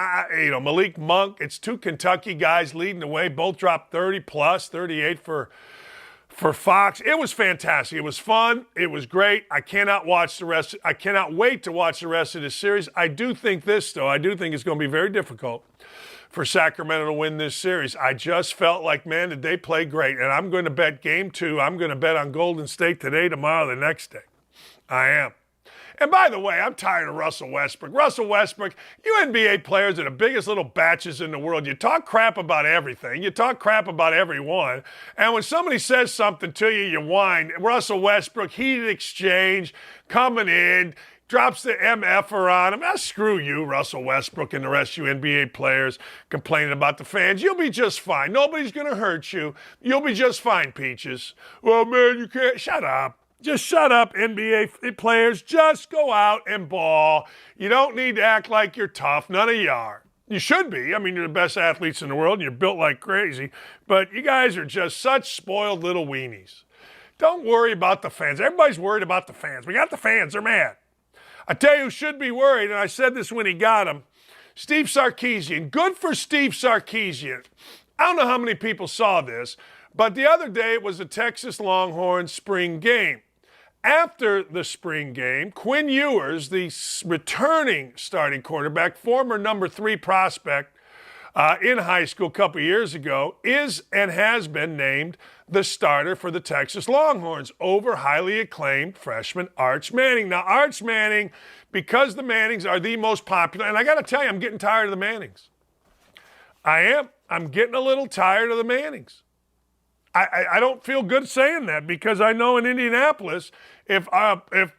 Speaker 1: Malik Monk, it's two Kentucky guys leading the way. Both dropped 30-plus, 38 for Fox. It was fantastic. It was fun. It was great. I cannot wait to watch the rest of this series. I do think it's going to be very difficult for Sacramento to win this series. I just felt like, man, did they play great. And I'm going to bet game 2. I'm going to bet on Golden State today, tomorrow, the next day. I am. And by the way, I'm tired of Russell Westbrook. Russell Westbrook, you NBA players are the biggest little batches in the world. You talk crap about everything. You talk crap about everyone. And when somebody says something to you, you whine. Russell Westbrook, heated exchange, coming in, drops the MFer on him. Screw you, Russell Westbrook, and the rest of you NBA players complaining about the fans. You'll be just fine. Nobody's going to hurt you. You'll be just fine, Peaches. Well, man, you can't. Shut up. Just shut up, NBA players. Just go out and ball. You don't need to act like you're tough. None of you are. You should be. I mean, you're the best athletes in the world, and you're built like crazy. But you guys are just such spoiled little weenies. Don't worry about the fans. Everybody's worried about the fans. We got the fans. They're mad. I tell you who should be worried, and I said this when he got him, Steve Sarkisian. Good for Steve Sarkisian. I don't know how many people saw this, but the other day it was a Texas Longhorns spring game. After the spring game, Quinn Ewers, the returning starting quarterback, former number 3 prospect in high school a couple years ago, is and has been named the starter for the Texas Longhorns over highly acclaimed freshman Arch Manning. Now, Arch Manning, because the Mannings are the most popular, and I got to tell you, I'm getting tired of the Mannings. I am. I'm getting a little tired of the Mannings. I don't feel good saying that because I know in Indianapolis, if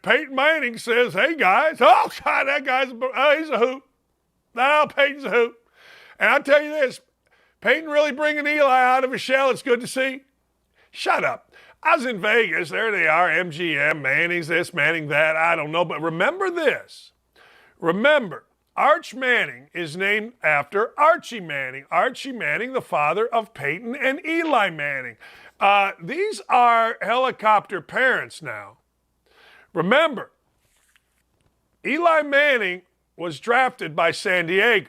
Speaker 1: Peyton Manning says, hey, guys, oh, God, that guy's he's a hoot. No, Peyton's a hoot. And I'll tell you this, Peyton really bringing Eli out of his shell. It's good to see. Shut up. I was in Vegas. There they are, MGM, Manning's this, Manning that. I don't know. But remember this. Remember, Arch Manning is named after Archie Manning. Archie Manning, the father of Peyton and Eli Manning. These are helicopter parents now. Remember, Eli Manning was drafted by San Diego.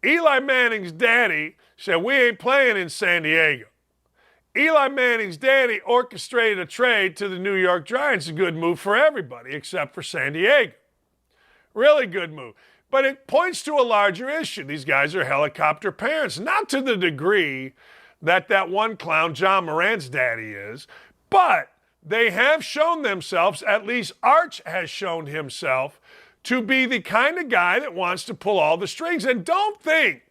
Speaker 1: Eli Manning's daddy said, we ain't playing in San Diego. Eli Manning's daddy orchestrated a trade to the New York Giants. A good move for everybody except for San Diego. Really good move. But it points to a larger issue. These guys are helicopter parents, not to the degree that one clown John Morant's daddy is, but they have shown themselves, at least Arch has shown himself, to be the kind of guy that wants to pull all the strings. And don't think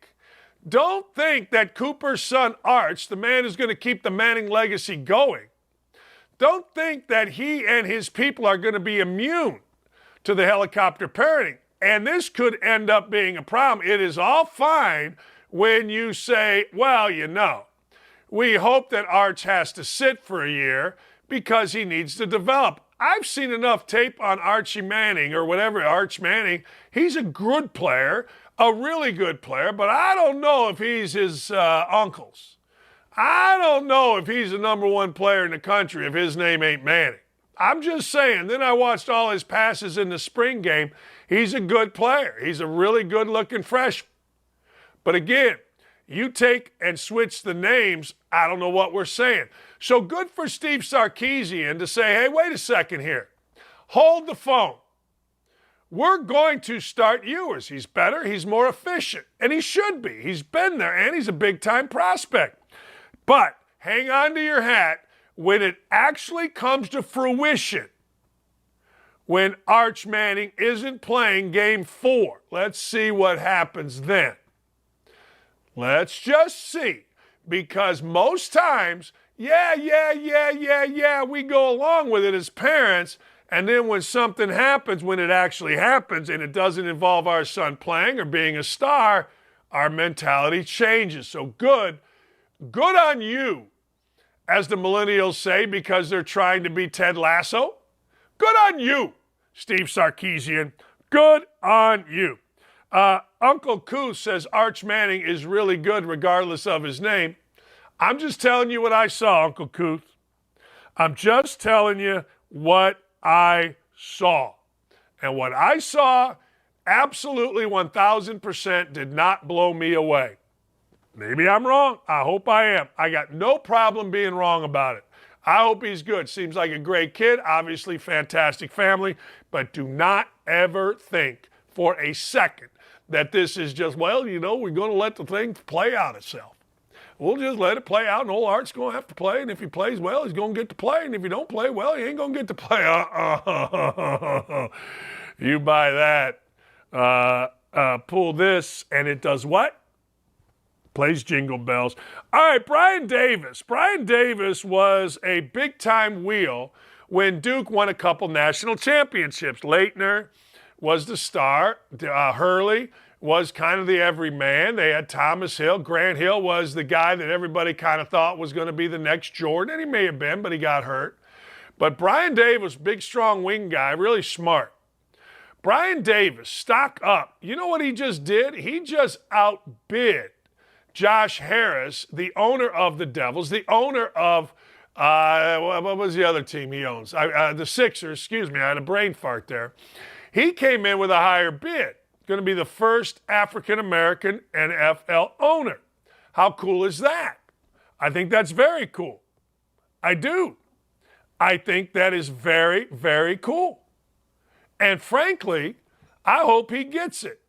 Speaker 1: that Cooper's son Arch, the man who's going to keep the Manning legacy going, don't think that he and his people are going to be immune to the helicopter parenting. And this could end up being a problem. It is all fine when you say, well, we hope that Arch has to sit for a year because he needs to develop. I've seen enough tape on Archie Manning or whatever, Arch Manning. He's a good player, a really good player, but I don't know if he's his uncles. I don't know if he's the number 1 player in the country if his name ain't Manning. I'm just saying. Then I watched all his passes in the spring game. He's a good player. He's a really good-looking freshman. But again, you take and switch the names, I don't know what we're saying. So good for Steve Sarkisian to say, hey, wait a second here. Hold the phone. We're going to start Ewers. He's better. He's more efficient. And he should be. He's been there, and he's a big-time prospect. But hang on to your hat, when it actually comes to fruition, when Arch Manning isn't playing game 4, let's see what happens then. Let's just see. Because most times, we go along with it as parents, and then when something happens, when it actually happens, and it doesn't involve our son playing or being a star, our mentality changes. So good on you, as the millennials say, because they're trying to be Ted Lasso. Good on you, Steve Sarkisian. Good on you. Uncle Koo says Arch Manning is really good regardless of his name. I'm just telling you what I saw, Uncle Koo. I'm just telling you what I saw. And what I saw absolutely 1,000% did not blow me away. Maybe I'm wrong. I hope I am. I got no problem being wrong about it. I hope he's good. Seems like a great kid. Obviously, fantastic family. But do not ever think for a second that this is just, we're going to let the thing play out itself. We'll just let it play out, and old Art's going to have to play. And if he plays well, he's going to get to play. And if he don't play well, he ain't going to get to play. You buy that. Pull this, and it does what? Plays Jingle Bells. All right, Brian Davis. Brian Davis was a big-time wheel when Duke won a couple national championships. Leitner was the star. Hurley was kind of the everyman. They had Thomas Hill. Grant Hill was the guy that everybody kind of thought was going to be the next Jordan, and he may have been, but he got hurt. But Brian Davis, big, strong wing guy, really smart. Brian Davis, stock up. You know what he just did? He just outbid Josh Harris, the owner of the Devils, the owner of, what was the other team he owns? The Sixers, excuse me, I had a brain fart there. He came in with a higher bid. Going to be the first African-American NFL owner. How cool is that? I think that's very cool. I do. I think that is very, very cool. And frankly, I hope he gets it.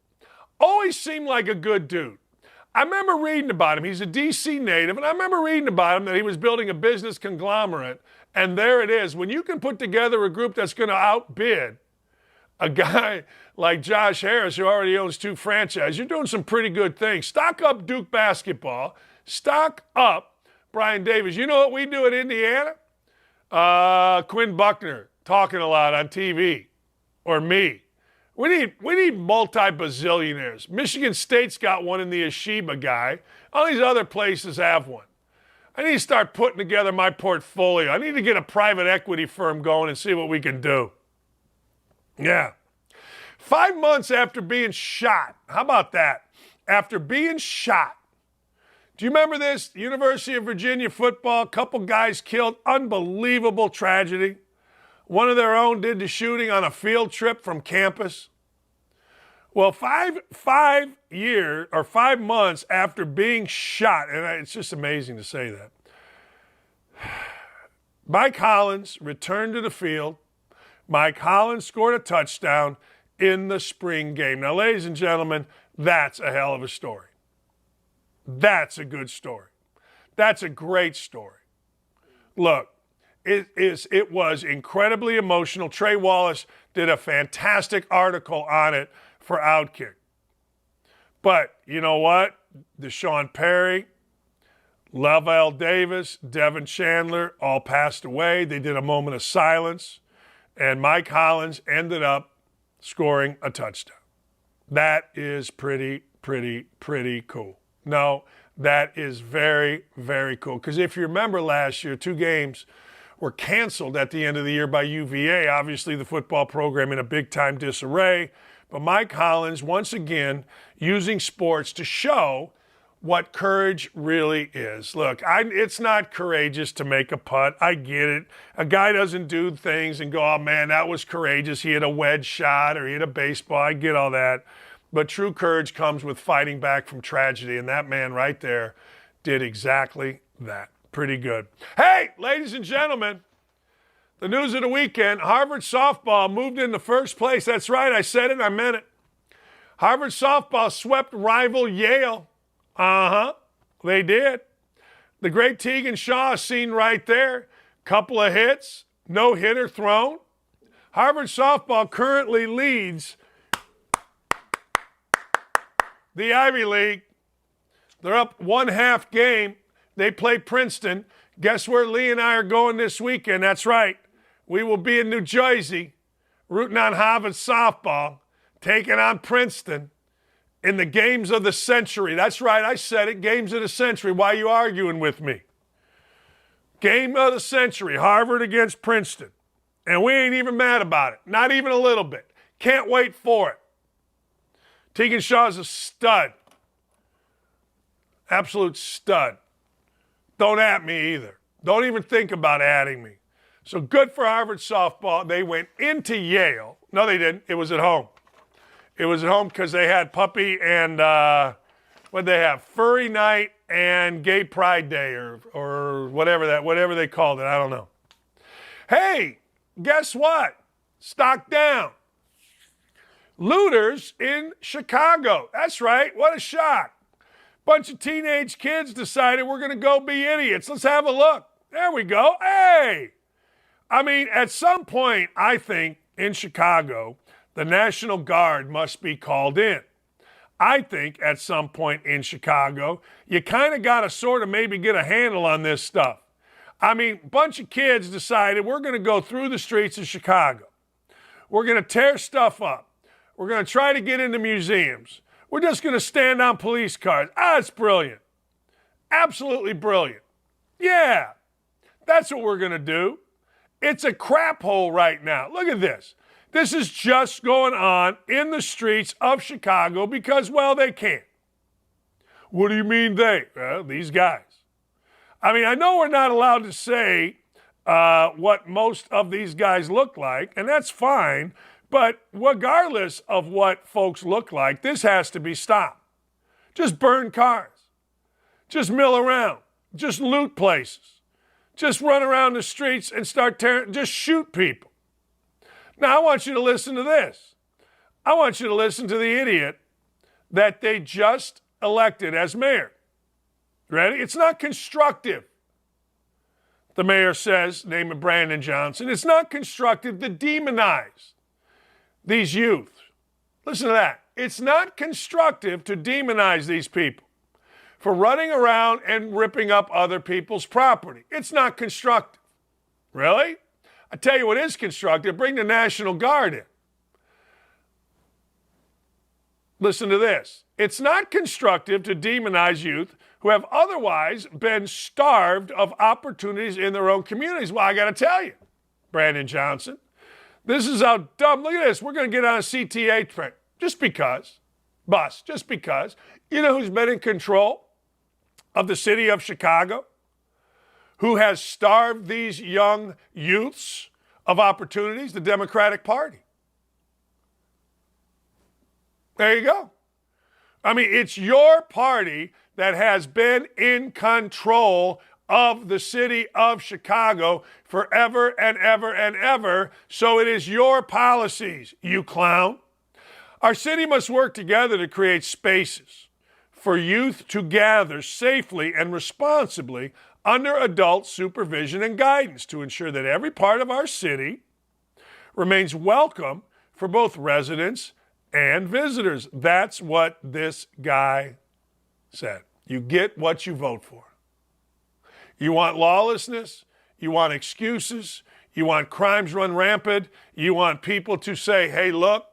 Speaker 1: Always seemed like a good dude. I remember reading about him. He's a D.C. native, and I remember reading about him that he was building a business conglomerate. And there it is. When you can put together a group that's going to outbid a guy like Josh Harris, who already owns 2 franchises, you're doing some pretty good things. Stock up Duke basketball. Stock up Brian Davis. You know what we do at Indiana? Quinn Buckner talking a lot on TV, or me. We need multi-bazillionaires. Michigan State's got one in the Yeshiva guy. All these other places have one. I need to start putting together my portfolio. I need to get a private equity firm going and see what we can do. Yeah. 5 months after being shot. How about that? After being shot. Do you remember this? University of Virginia football, couple guys killed. Unbelievable tragedy. One of their own did the shooting on a field trip from campus. Well, 5 months after being shot, and it's just amazing to say that, Mike Hollins returned to the field. Mike Hollins scored a touchdown in the spring game. Now, ladies and gentlemen, that's a hell of a story. That's a good story. That's a great story. Look, it was incredibly emotional. Trey Wallace did a fantastic article on it for OutKick. But you know what? Deshaun Perry, Lavelle Davis, Devin Chandler all passed away. They did a moment of silence. And Mike Hollins ended up scoring a touchdown. That is pretty cool. No, that is very, very cool. Because if you remember last year, 2 games were canceled at the end of the year by UVA. Obviously, the football program in a big-time disarray. But Mike Hollins, once again, using sports to show what courage really is. Look, it's not courageous to make a putt. I get it. A guy doesn't do things and go, oh, man, that was courageous. He hit a wedge shot or he hit a baseball. I get all that. But true courage comes with fighting back from tragedy, and that man right there did exactly that. Pretty good. Hey, ladies and gentlemen, the news of the weekend, Harvard softball moved into first place. That's right, I said it, I meant it. Harvard softball swept rival Yale. They did. The great Tegan Shaw seen right there. Couple of hits, no hitter thrown. Harvard softball currently leads the Ivy League. They're up 1/2 game. They play Princeton. Guess where Lee and I are going this weekend? That's right. We will be in New Jersey, rooting on Harvard softball, taking on Princeton in the games of the century. That's right, I said it, games of the century. Why are you arguing with me? Game of the century, Harvard against Princeton. And we ain't even mad about it, not even a little bit. Can't wait for it. Tegan Shaw's a stud. Absolute stud. Don't at me either. Don't even think about adding me. So good for Harvard softball. They went into Yale. No, they didn't. It was at home. It was at home because they had puppy and, what'd they have? Furry night and gay pride day or whatever they called it. I don't know. Hey, guess what? Stock down. Looters in Chicago. That's right. What a shock. Bunch of teenage kids decided we're going to go be idiots. Let's have a look. There we go. Hey. I mean, at some point, I think, in Chicago, the National Guard must be called in. I think at some point in Chicago, you kind of got to sort of maybe get a handle on this stuff. I mean, a bunch of kids decided we're going to go through the streets of Chicago. We're going to tear stuff up. We're going to try to get into museums. We're just going to stand on police cars. It's brilliant. Absolutely brilliant. Yeah, that's what we're going to do. It's a crap hole right now. Look at this. This is just going on in the streets of Chicago because, well, they can. What do you mean they? Well, these guys. I mean, I know we're not allowed to say what most of these guys look like, and that's fine, but regardless of what folks look like, this has to be stopped. Just burn cars. Just mill around. Just loot places. Just run around the streets and start tearing, just shoot people. Now, I want you to listen to this. I want you to listen to the idiot that they just elected as mayor. Ready? It's not constructive. The mayor says, name it Brandon Johnson. It's not constructive to demonize these youth. Listen to that. It's not constructive to demonize these people for running around and ripping up other people's property. It's not constructive. Really? I tell you what is constructive. Bring the National Guard in. Listen to this. It's not constructive to demonize youth who have otherwise been starved of opportunities in their own communities. Well, I got to tell you, Brandon Johnson, this is how dumb. Look at this. We're going to get on a CTA train just because. Just because. You know who's been in control of the city of Chicago? Who has starved these young youths of opportunities? The Democratic Party. There you go. I mean, it's your party that has been in control of the city of Chicago forever and ever and ever. So it is your policies, you clown. Our city must work together to create spaces for youth to gather safely and responsibly under adult supervision and guidance to ensure that every part of our city remains welcome for both residents and visitors. That's what this guy said. You get what you vote for. You want lawlessness, you want excuses, you want crimes run rampant, you want people to say, hey, look,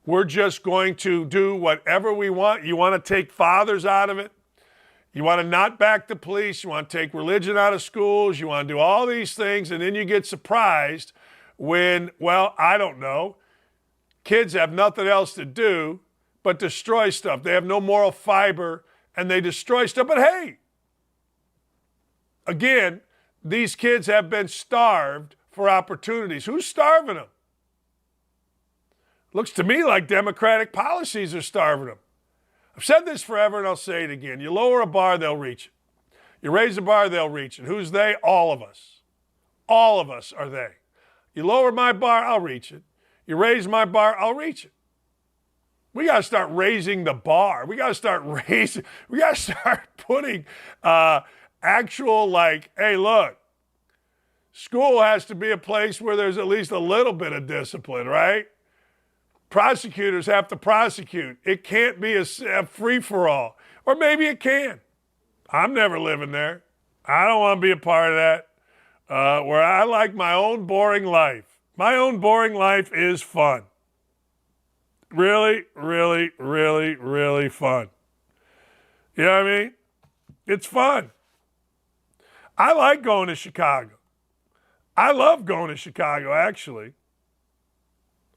Speaker 1: we're just going to do whatever we want. You want to take fathers out of it. You want to not back the police. You want to take religion out of schools. You want to do all these things, and then you get surprised when, well, I don't know, kids have nothing else to do but destroy stuff. They have no moral fiber, and they destroy stuff. But hey, again, these kids have been starved for opportunities. Who's starving them? Looks to me like Democratic policies are starving them. I've said this forever, and I'll say it again. You lower a bar, they'll reach it. You raise a bar, they'll reach it. Who's they? All of us. All of us are they. You lower my bar, I'll reach it. You raise my bar, I'll reach it. We got to start raising the bar. We got to start putting actual, like, hey, look, school has to be a place where there's at least a little bit of discipline, right? Prosecutors have to prosecute. It can't be a free-for-all. Or maybe it can. I'm never living there. I don't want to be a part of that. Where I like my own boring life. My own boring life is fun. Really, really, really, really fun. You know what I mean? It's fun. I like going to Chicago. I love going to Chicago, actually.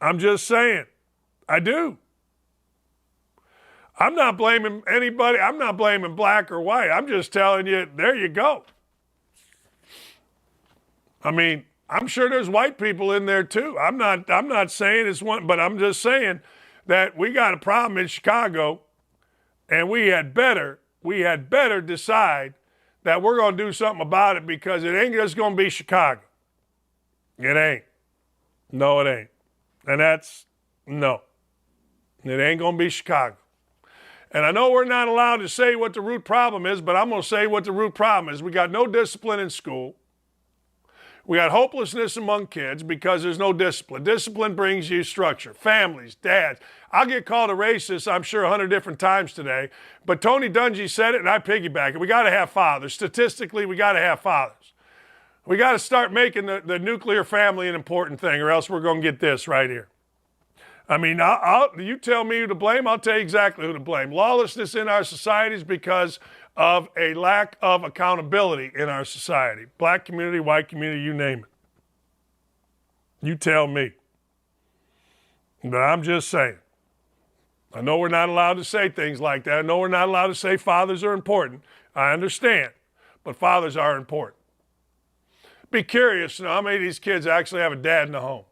Speaker 1: I'm just saying. I do. I'm not blaming anybody. I'm not blaming black or white. I'm just telling you, there you go. I mean, I'm sure there's white people in there too. I'm not saying it's one, but I'm just saying that we got a problem in Chicago, and we had better decide that we're going to do something about it, because it ain't just going to be Chicago. It ain't. No, it ain't. And that's no. It ain't going to be Chicago. And I know we're not allowed to say what the root problem is, but I'm going to say what the root problem is. We got no discipline in school. We got hopelessness among kids because there's no discipline. Discipline brings you structure. Families, dads. I'll get called a racist, I'm sure, 100 different times today. But Tony Dungy said it, and I piggyback it. We got to have fathers. Statistically, we got to have fathers. We got to start making the nuclear family an important thing, or else we're going to get this right here. I mean, you tell me who to blame, I'll tell you exactly who to blame. Lawlessness in our society is because of a lack of accountability in our society. Black community, white community, you name it. You tell me. But I'm just saying. I know we're not allowed to say things like that. I know we're not allowed to say fathers are important. I understand. But fathers are important. Be curious to know how many of these kids actually have a dad in the home.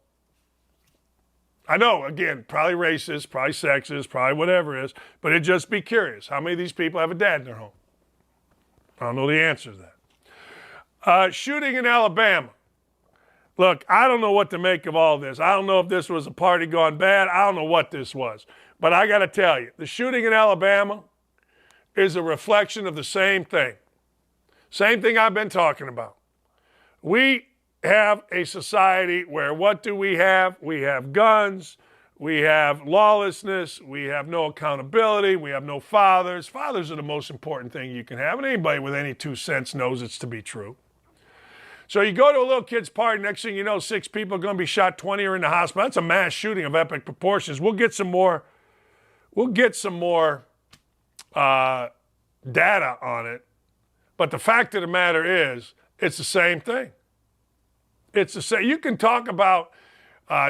Speaker 1: I know, again, probably racist, probably sexist, probably whatever it is, but it just be curious. How many of these people have a dad in their home? I don't know the answer to that. Shooting in Alabama. Look, I don't know what to make of all this. I don't know if this was a party gone bad. I don't know what this was. But I got to tell you, the shooting in Alabama is a reflection of the same thing. Same thing I've been talking about. We have a society where what do we have? We have guns, we have lawlessness, we have no accountability, we have no fathers. Fathers are the most important thing you can have, and anybody with any 2 cents knows it's to be true. So you go to a little kid's party, next thing you know, 6 people are going to be shot, 20 are in the hospital. That's a mass shooting of epic proportions. We'll get some more data on it, but the fact of the matter is, it's the same thing. It's the same. You can talk about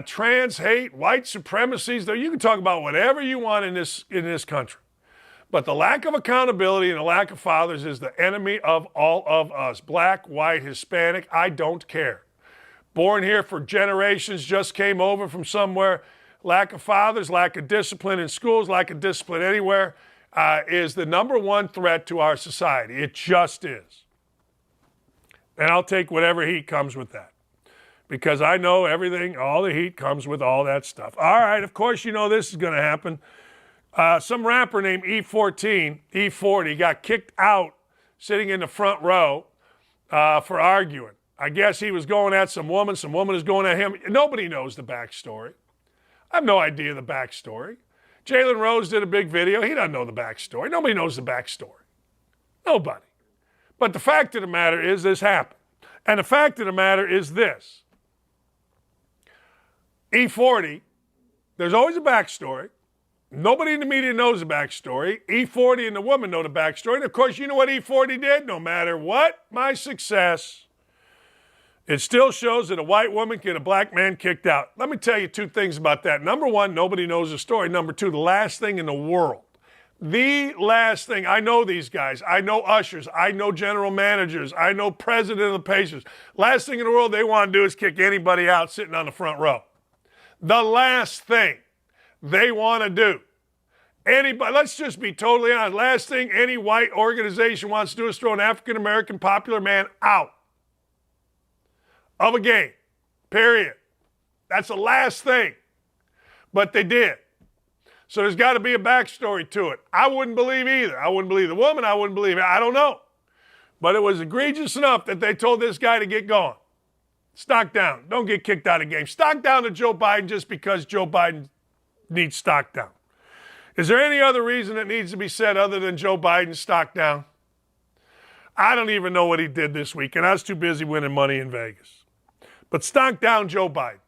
Speaker 1: trans hate, white supremacies. You can talk about whatever you want in this country. But the lack of accountability and the lack of fathers is the enemy of all of us. Black, white, Hispanic, I don't care. Born here for generations, just came over from somewhere. Lack of fathers, lack of discipline in schools, lack of discipline anywhere is the number one threat to our society. It just is. And I'll take whatever heat comes with that. Because I know everything, all the heat comes with all that stuff. All right, of course you know this is going to happen. Some rapper named E40, got kicked out sitting in the front row for arguing. I guess he was going at some woman is going at him. Nobody knows the backstory. I have no idea the backstory. Jalen Rose did a big video. He doesn't know the backstory. Nobody knows the backstory. Nobody. But the fact of the matter is this happened. And the fact of the matter is this. E40, there's always a backstory. Nobody in the media knows the backstory. E40 and the woman know the backstory. And of course, you know what E40 did? No matter what my success, it still shows that a white woman can get a black man kicked out. Let me tell you 2 things about that. Number 1, nobody knows the story. Number 2, the last thing in the world. The last thing, I know these guys. I know ushers. I know general managers. I know president of the Pacers. Last thing in the world they want to do is kick anybody out sitting on the front row. The last thing they want to do. Anybody, let's just be totally honest. Last thing any white organization wants to do is throw an African-American popular man out of a game. Period. That's the last thing. But they did. So there's got to be a backstory to it. I wouldn't believe either. I wouldn't believe the woman. I wouldn't believe it. I don't know. But it was egregious enough that they told this guy to get going. Stock down. Don't get kicked out of the game. Stock down to Joe Biden just because Joe Biden needs stock down. Is there any other reason it needs to be said other than Joe Biden stock down? I don't even know what he did this weekend. I was too busy winning money in Vegas. But stock down Joe Biden.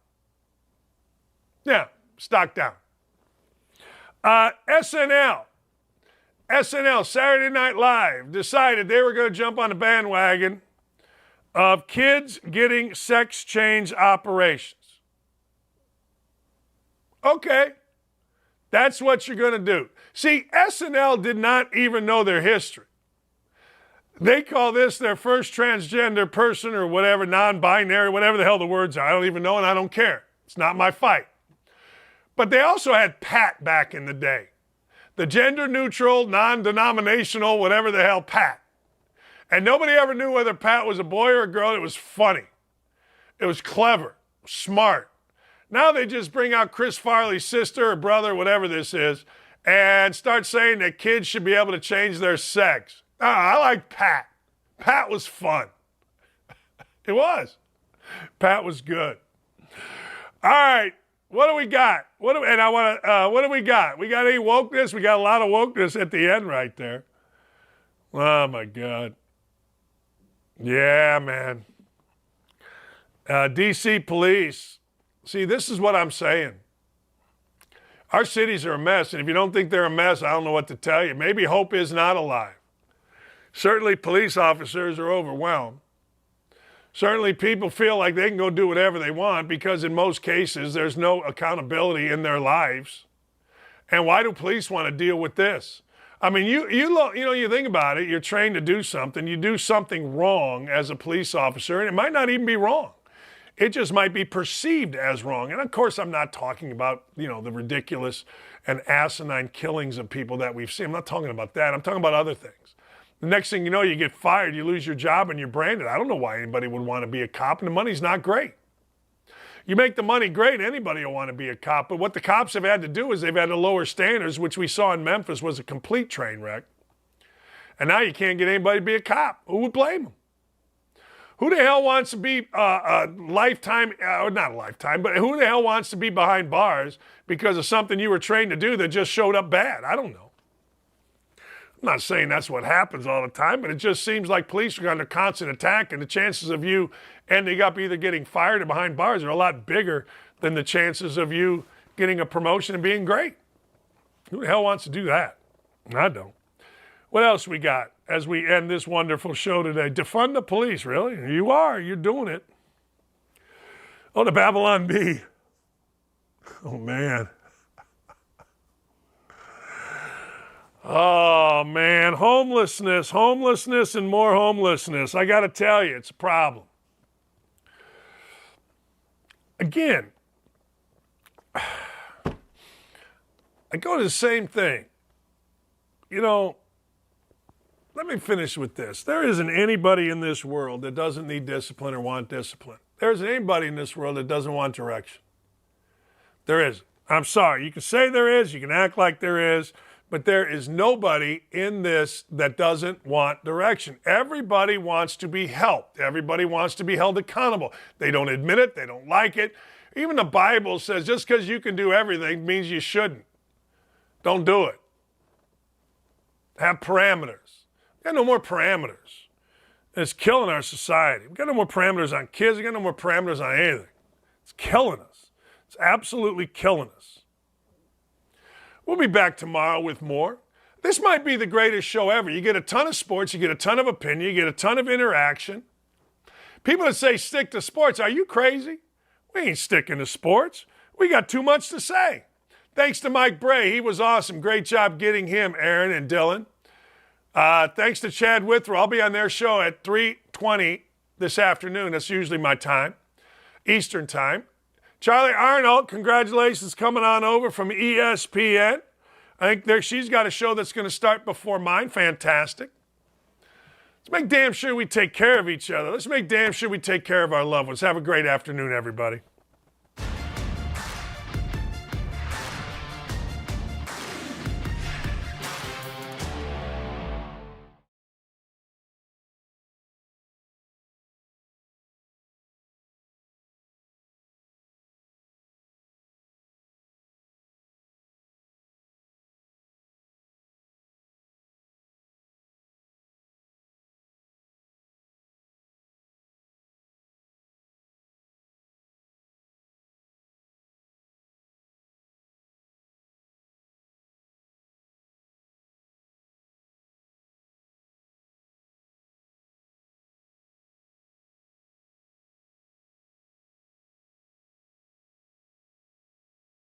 Speaker 1: Yeah, stock down. SNL, Saturday Night Live, decided they were going to jump on the bandwagon of kids getting sex change operations. Okay, that's what you're going to do. See, SNL did not even know their history. They call this their first transgender person or whatever, non-binary, whatever the hell the words are. I don't even know and I don't care. It's not my fight. But they also had Pat back in the day. The gender-neutral, non-denominational, whatever the hell, Pat. And nobody ever knew whether Pat was a boy or a girl. It was funny. It was clever, smart. Now they just bring out Chris Farley's sister or brother, whatever this is, and start saying that kids should be able to change their sex. I like Pat. Pat was fun. It was. Pat was good. All right. What do we got? What do we got? We got any wokeness? We got a lot of wokeness at the end right there. Oh, my God. Yeah, man. D.C. police. See, this is what I'm saying. Our cities are a mess, and if you don't think they're a mess, I don't know what to tell you. Maybe hope is not alive. Certainly police officers are overwhelmed. Certainly people feel like they can go do whatever they want because in most cases there's no accountability in their lives. And why do police want to deal with this? I mean, you think about it, you're trained to do something. You do something wrong as a police officer, and it might not even be wrong. It just might be perceived as wrong. And of course, I'm not talking about, the ridiculous and asinine killings of people that we've seen. I'm not talking about that. I'm talking about other things. The next thing you know, you get fired, you lose your job, and you're branded. I don't know why anybody would want to be a cop, and the money's not great. You make the money great, anybody will want to be a cop. But what the cops have had to do is they've had to lower standards, which we saw in Memphis was a complete train wreck. And now you can't get anybody to be a cop. Who would blame them? Who the hell wants to be a lifetime, or not a lifetime, but who the hell wants to be behind bars because of something you were trained to do that just showed up bad? I don't know. I'm not saying that's what happens all the time, but it just seems like police are under constant attack, and the chances of you ending up either getting fired or behind bars are a lot bigger than the chances of you getting a promotion and being great. Who the hell wants to do that? I don't. What else we got as we end this wonderful show today? Defund the police, really? You are. You're doing it. Oh, the Babylon Bee. Oh, man. Oh, man, homelessness, and more homelessness. I got to tell you, it's a problem. Again, I go to the same thing. Let me finish with this. There isn't anybody in this world that doesn't need discipline or want discipline. There isn't anybody in this world that doesn't want direction. There isn't. I'm sorry. You can say there is. You can act like there is. But there is nobody in this that doesn't want direction. Everybody wants to be helped. Everybody wants to be held accountable. They don't admit it. They don't like it. Even the Bible says just because you can do everything means you shouldn't. Don't do it. Have parameters. We've got no more parameters. It's killing our society. We've got no more parameters on kids. We've got no more parameters on anything. It's killing us. It's absolutely killing us. We'll be back tomorrow with more. This might be the greatest show ever. You get a ton of sports, you get a ton of opinion, you get a ton of interaction. People that say stick to sports, are you crazy? We ain't sticking to sports. We got too much to say. Thanks to Mike Brey. He was awesome. Great job getting him, Aaron and Dylan. Thanks to Chad Withrow. I'll be on their show at 3:20 this afternoon. That's usually my time, Eastern time. Charlie Arnold, congratulations coming on over from ESPN. I think she's got a show that's going to start before mine. Fantastic. Let's make damn sure we take care of each other. Let's make damn sure we take care of our loved ones. Have a great afternoon, everybody.